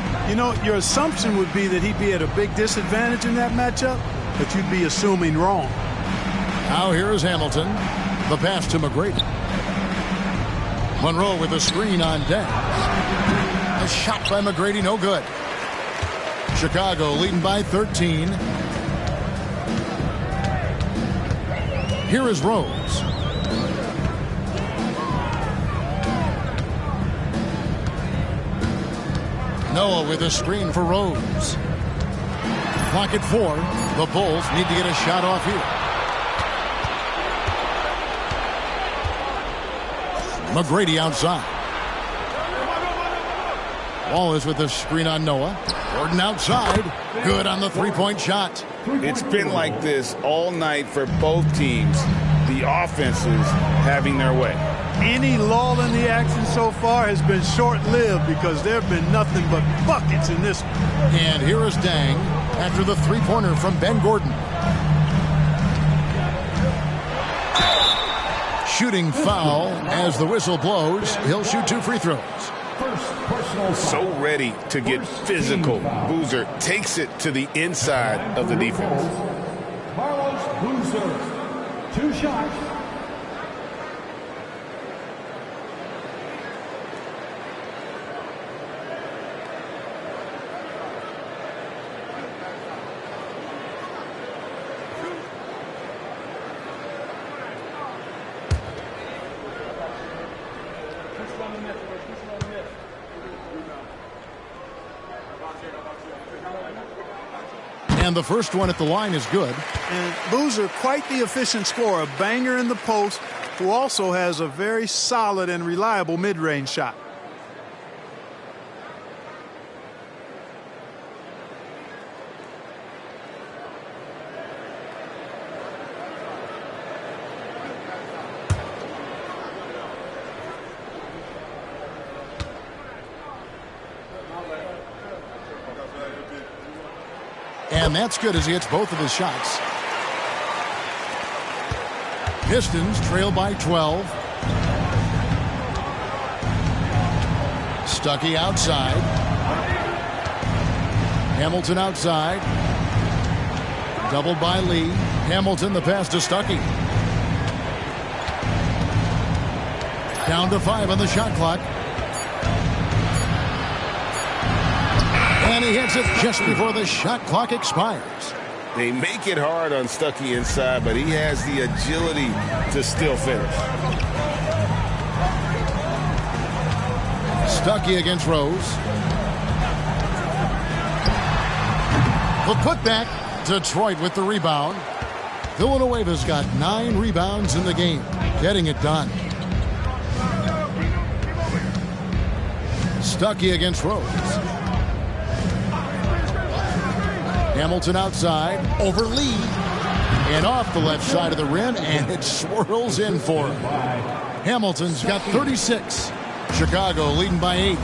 Your assumption would be that he'd be at a big disadvantage in that matchup, but you'd be assuming wrong. Now here is Hamilton. The pass to McGrady. Monroe with a screen on deck. A shot by McGrady, no good. Chicago leading by 13. Here is Rose. Noah with a screen for Rose. Clock at 4. The Bulls need to get a shot off here. McGrady outside. Wallace with a screen on Noah. Gordon outside. Good on the three-point shot. It's been like this all night for both teams. The offenses having their way. Any lull in the action so far has been short-lived because there have been nothing but buckets in this one. And here is Dang after the three-pointer from Ben Gordon. Shooting foul as the whistle blows. He'll shoot 2 free throws. So ready to get physical. Boozer takes it to the inside of the defense. Carlos Boozer, 2 shots. And the first one at the line is good. And Boozer, quite the efficient scorer, a banger in the post, who also has a very solid and reliable mid-range shot. And that's good as he hits both of his shots. Pistons trail by 12. Stuckey outside. Hamilton outside. Doubled by Lee. Hamilton the pass to Stuckey. Down to 5 on the shot clock. And he hits it just before the shot clock expires. They make it hard on Stuckey inside, but he has the agility to still finish. Stuckey against Rose. The putback. Detroit with the rebound. Villanueva's got 9 rebounds in the game. Getting it done. Stuckey against Rose. Hamilton outside, over Lee, and off the left side of the rim, and it swirls in for him. Hamilton's got 36. Chicago leading by 8.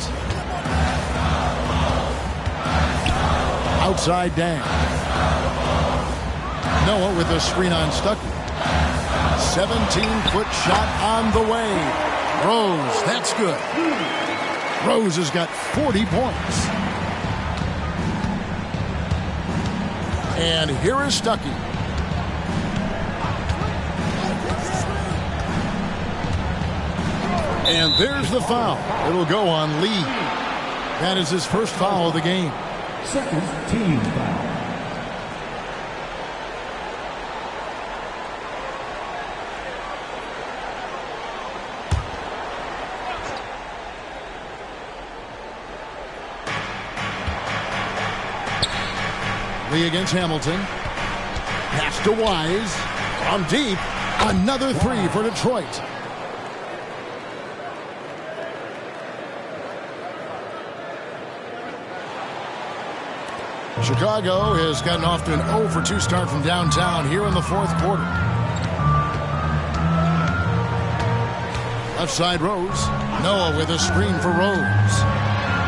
Outside Dang. Noah with a screen on Stuckey. 17-foot shot on the way. Rose, that's good. Rose has got 40 points. And here is Stuckey. And there's the foul. It'll go on Lee. That is his first foul of the game. Second team foul. Lee against Hamilton. Pass to Wise. From deep. Another three for Detroit. Chicago has gotten off to an 0 for 2 start from downtown here in the fourth quarter. Left side Rose. Noah with a screen for Rose.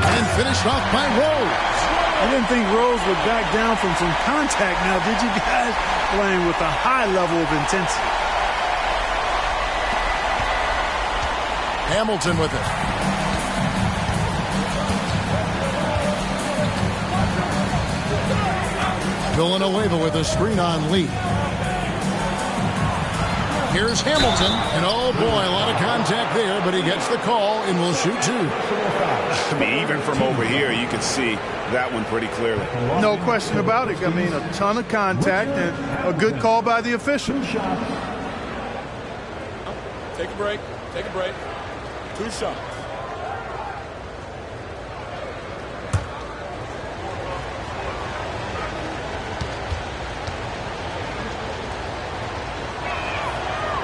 And finished off by Rose. I didn't think Rose would back down from some contact now, did you guys? Playing with a high level of intensity. Hamilton with it. Villanueva with a screen on Lee. Here's Hamilton, and oh boy, a lot of contact there, but he gets the call and will shoot 2. I mean, even from over here, you can see that one pretty clearly. No question about it. I mean, a ton of contact and a good call by the official. Take a break. Take a break. 2 shots.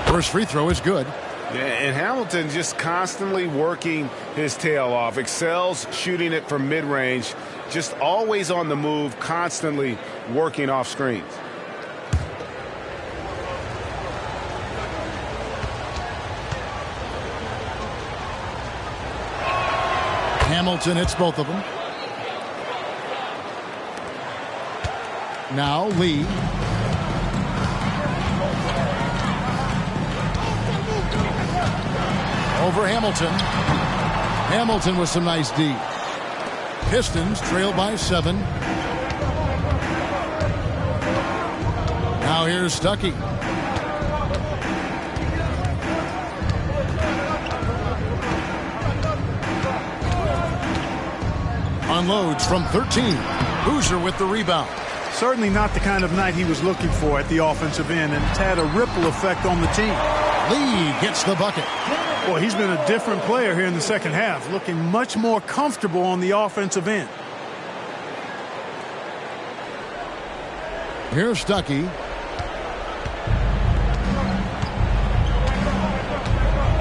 First free throw is good. Yeah, and Hamilton just constantly working his tail off. Excels shooting it from mid-range. Just always on the move, constantly working off screens. Hamilton hits both of them. Now Lee. Over Hamilton. Hamilton with some nice D. Pistons trail by 7. Now here's Stuckey. Unloads from 13. Boozer with the rebound. Certainly not the kind of night he was looking for at the offensive end, and it's had a ripple effect on the team. Lee gets the bucket. Well, he's been a different player here in the second half, looking much more comfortable on the offensive end. Here's Stuckey.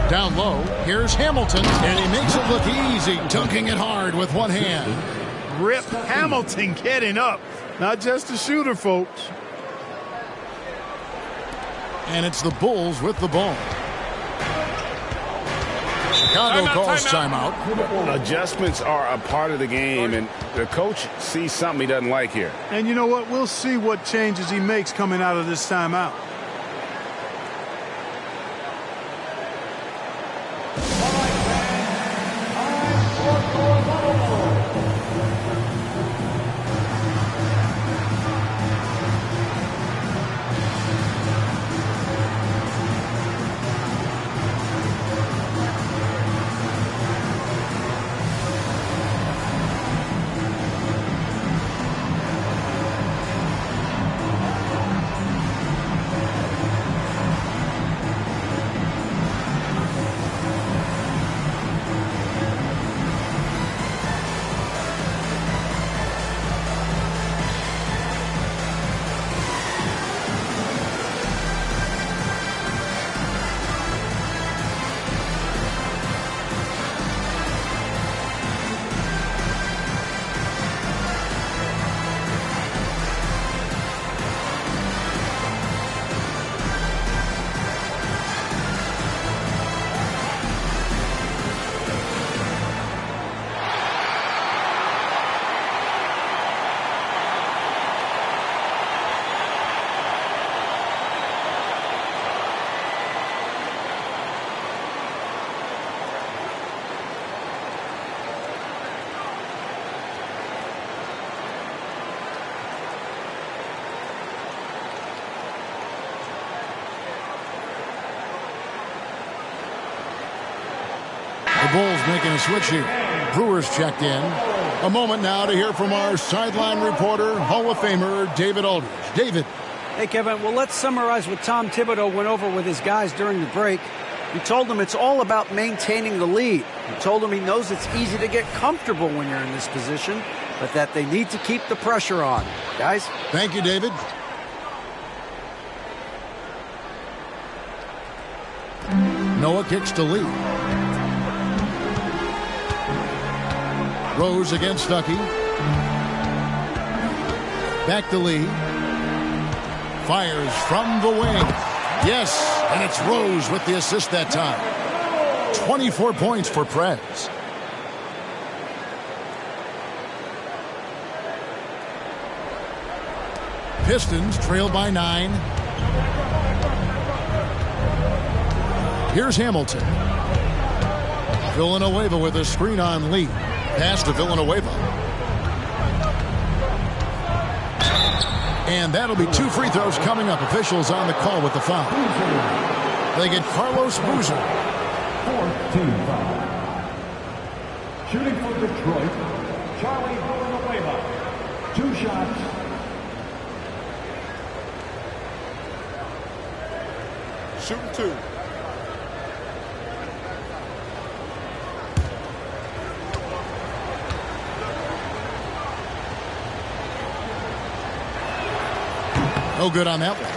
Down low, here's Hamilton, and he makes it look easy, dunking it hard with one hand. Rip Hamilton getting up. Not just a shooter, folks. And it's the Bulls with the ball. Chicago calls timeout. Adjustments are a part of the game, and the coach sees something he doesn't like here. And you know what? We'll see what changes he makes coming out of this timeout. Bulls making a switch here. Brewers checked in. A moment now to hear from our sideline reporter, Hall of Famer David Aldridge. David. Hey, Kevin. Well, let's summarize what Tom Thibodeau went over with his guys during the break. He told them it's all about maintaining the lead. He told them he knows it's easy to get comfortable when you're in this position, but that they need to keep the pressure on. Guys? Thank you, David. Noah kicks to Lee. Rose against Stuckey. Back to Lee. Fires from the wing. Yes, and it's Rose with the assist that time. 24 points for Prez. Pistons trail by 9. Here's Hamilton. Villanueva with a screen on Lee. Pass to Villanueva. And that'll be 2 free throws coming up. Officials on the call with the foul. They get Carlos Boozer. 4th team foul. Shooting for Detroit, Charlie Villanueva. 2 shots. Shooting 2. No good on that one.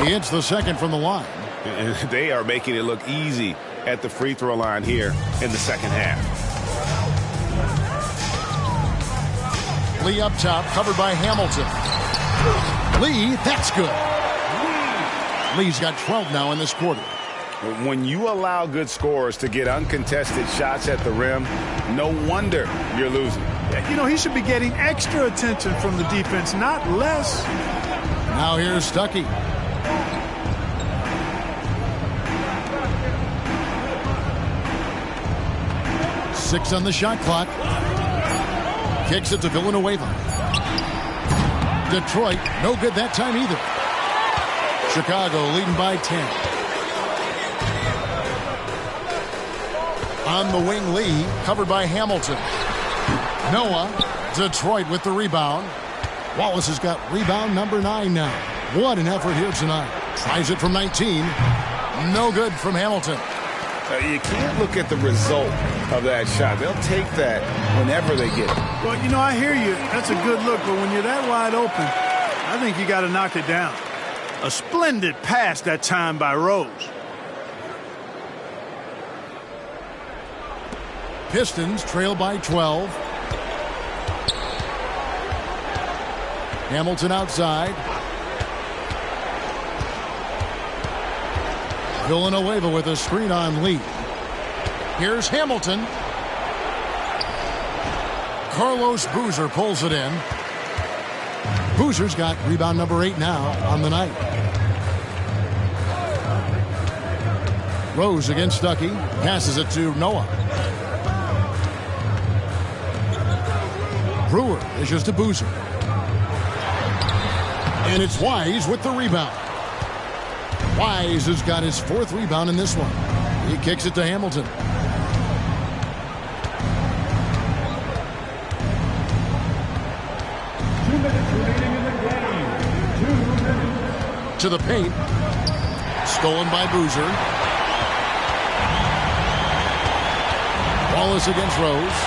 He hits the second from the line. They are making it look easy at the free throw line here in the second half. Lee up top, covered by Hamilton. Lee, that's good. Lee's got 12 now in this quarter. When you allow good scorers to get uncontested shots at the rim, no wonder you're losing. You know, he should be getting extra attention from the defense, not less. Now here's Stuckey. Six on the shot clock. Kicks it to Villanueva. Detroit, no good that time either. Chicago leading by 10. On the wing, Lee, covered by Hamilton. Noah, Detroit with the rebound. Wallace has got rebound number 9 now. What an effort here tonight. Tries it from 19. No good from Hamilton. You can't look at the result of that shot. They'll take that whenever they get it. Well, you know, I hear you. That's a good look, but when you're that wide open, I think you got to knock it down. A splendid pass that time by Rose. Pistons trail by 12. Hamilton outside. Villanueva with a screen on Lee. Here's Hamilton. Carlos Boozer pulls it in. Boozer's got rebound number 8 now on the night. Rose against Stuckey. Passes it to Noah. Brewer issues to Boozer. And it's Wise with the rebound. Wise has got his 4th rebound in this one. He kicks it to Hamilton. To the paint. Stolen by Boozer. Wallace against Rose.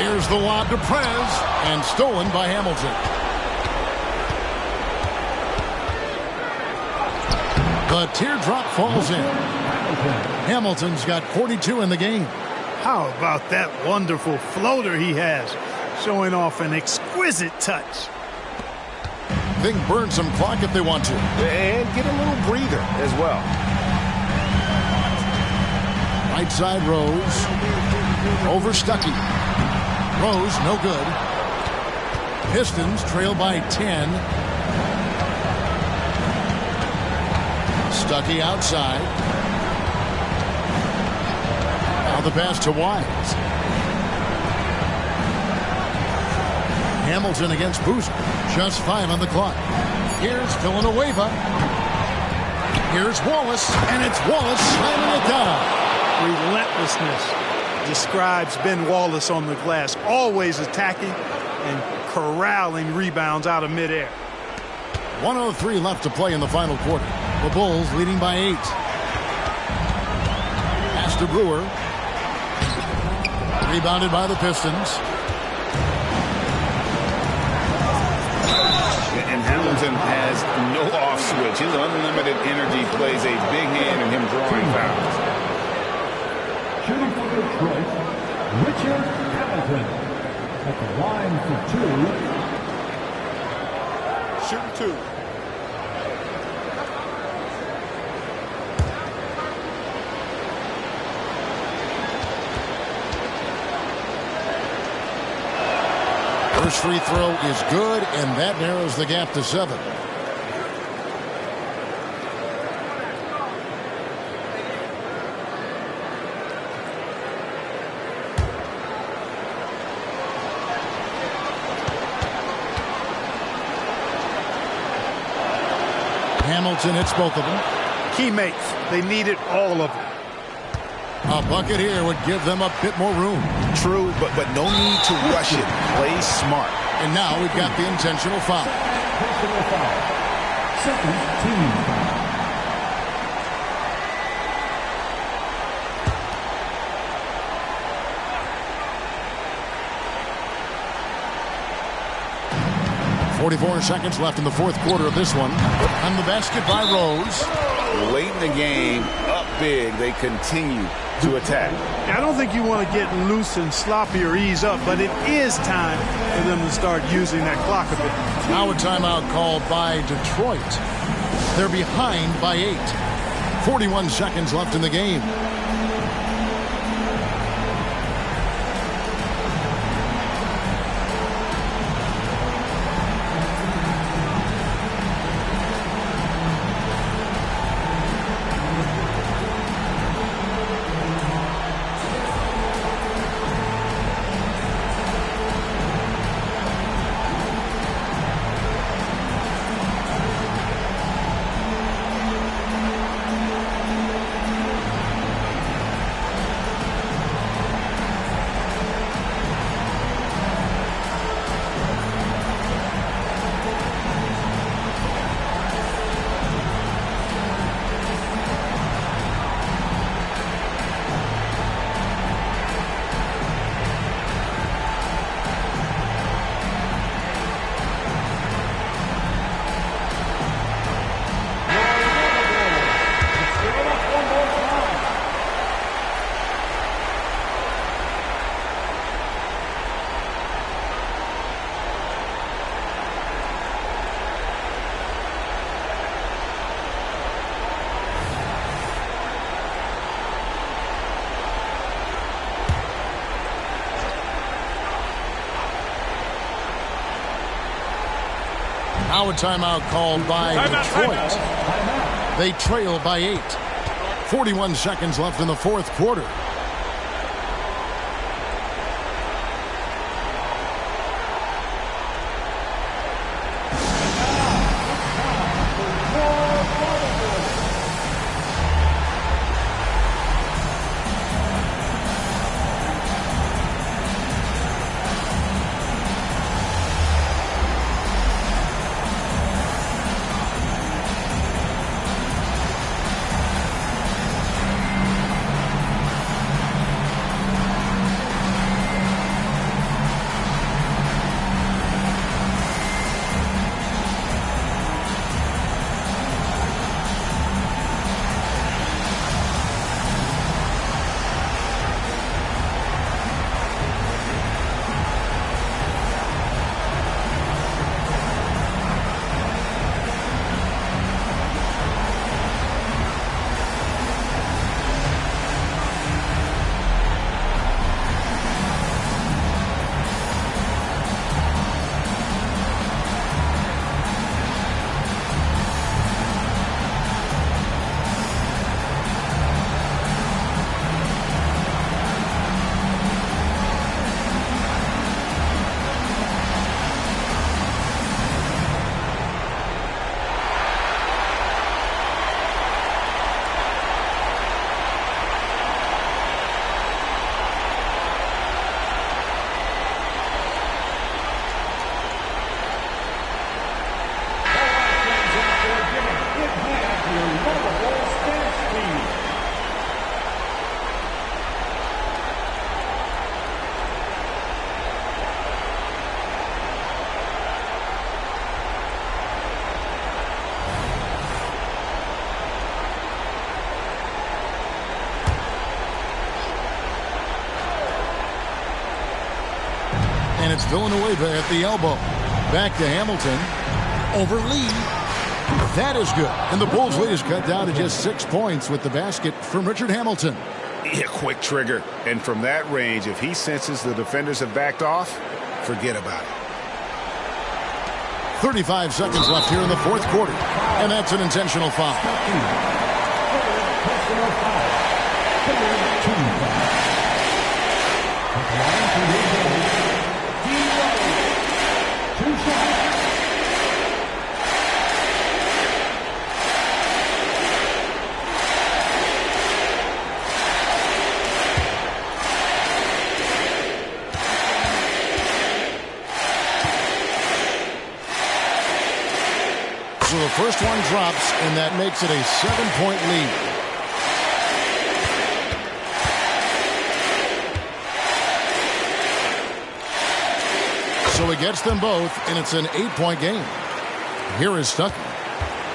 Here's the lob to Prez. And stolen by Hamilton. The teardrop falls in. Hamilton's got 42 in the game. How about that wonderful floater he has, showing off an exquisite touch. They can burn some clock if they want to. And get a little breather as well. Right side Rose. Over Stuckey. Rose, no good. Pistons trail by 10. Stuckey outside. Now the pass to Wise. Hamilton against Boozer. Just 5 on the clock. Here's Villanueva. Here's Wallace, and it's Wallace slamming it down. Relentlessness describes Ben Wallace on the glass, always attacking and corralling rebounds out of midair. 1:03 left to play in the final quarter. The Bulls leading by 8. Pass to Brewer. Rebounded by the Pistons. And Hamilton has no off switch. His unlimited energy plays a big hand in him drawing fouls. Shooting for Detroit, Richard Hamilton. At the line for 2. Shooting 2. First free throw is good, and that narrows the gap to 7. Hamilton hits both of them. Teammates, they needed all of them. A bucket here would give them a bit more room. True, but no need to rush it. Play smart. And now we've got the intentional foul. Personal foul. Second team foul. .44 seconds left in the fourth quarter of this one. And the basket by Rose. Late in the game, up big, they continue to attack. I don't think you want to get loose and sloppy or ease up, but it is time for them to start using that clock a bit. Now a timeout called by Detroit. They're behind by 8. 41 seconds left in the game. Now a timeout called by Detroit. They trail by 8. 41 seconds left in the fourth quarter. And it's Villanueva at the elbow. Back to Hamilton. Over Lee. That is good. And the Bulls' lead is cut down to just 6 points with the basket from Richard Hamilton. Yeah, quick trigger. And from that range, if he senses the defenders have backed off, forget about it. 35 seconds left here in the fourth quarter. And that's an intentional foul. So the first one drops, and that makes it a 7-point lead. So he gets them both, and it's an 8-point game. Here is Stuckey.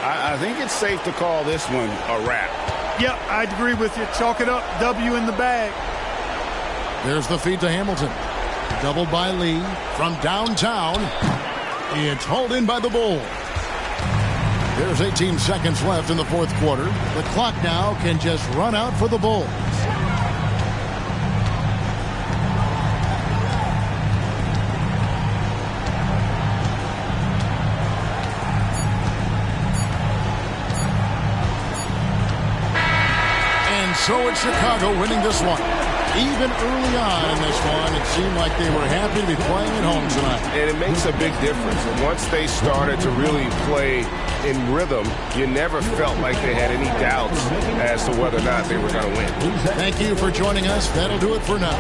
I think it's safe to call this one a wrap. Yep, I'd agree with you. Chalk it up. W in the bag. There's the feed to Hamilton. Doubled by Lee from downtown. It's hauled in by the Bulls. There's 18 seconds left in the fourth quarter. The clock now can just run out for the Bulls. And so it's Chicago winning this one. Even early on in this one, it seemed like they were happy to be playing at home tonight. And it makes a big difference. And once they started to really play in rhythm, you never felt like they had any doubts as to whether or not they were going to win. Thank you for joining us. That'll do it for now.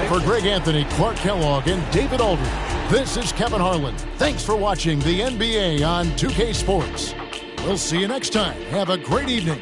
For Greg Anthony, Clark Kellogg, and David Aldridge, this is Kevin Harlan. Thanks for watching the NBA on 2K Sports. We'll see you next time. Have a great evening.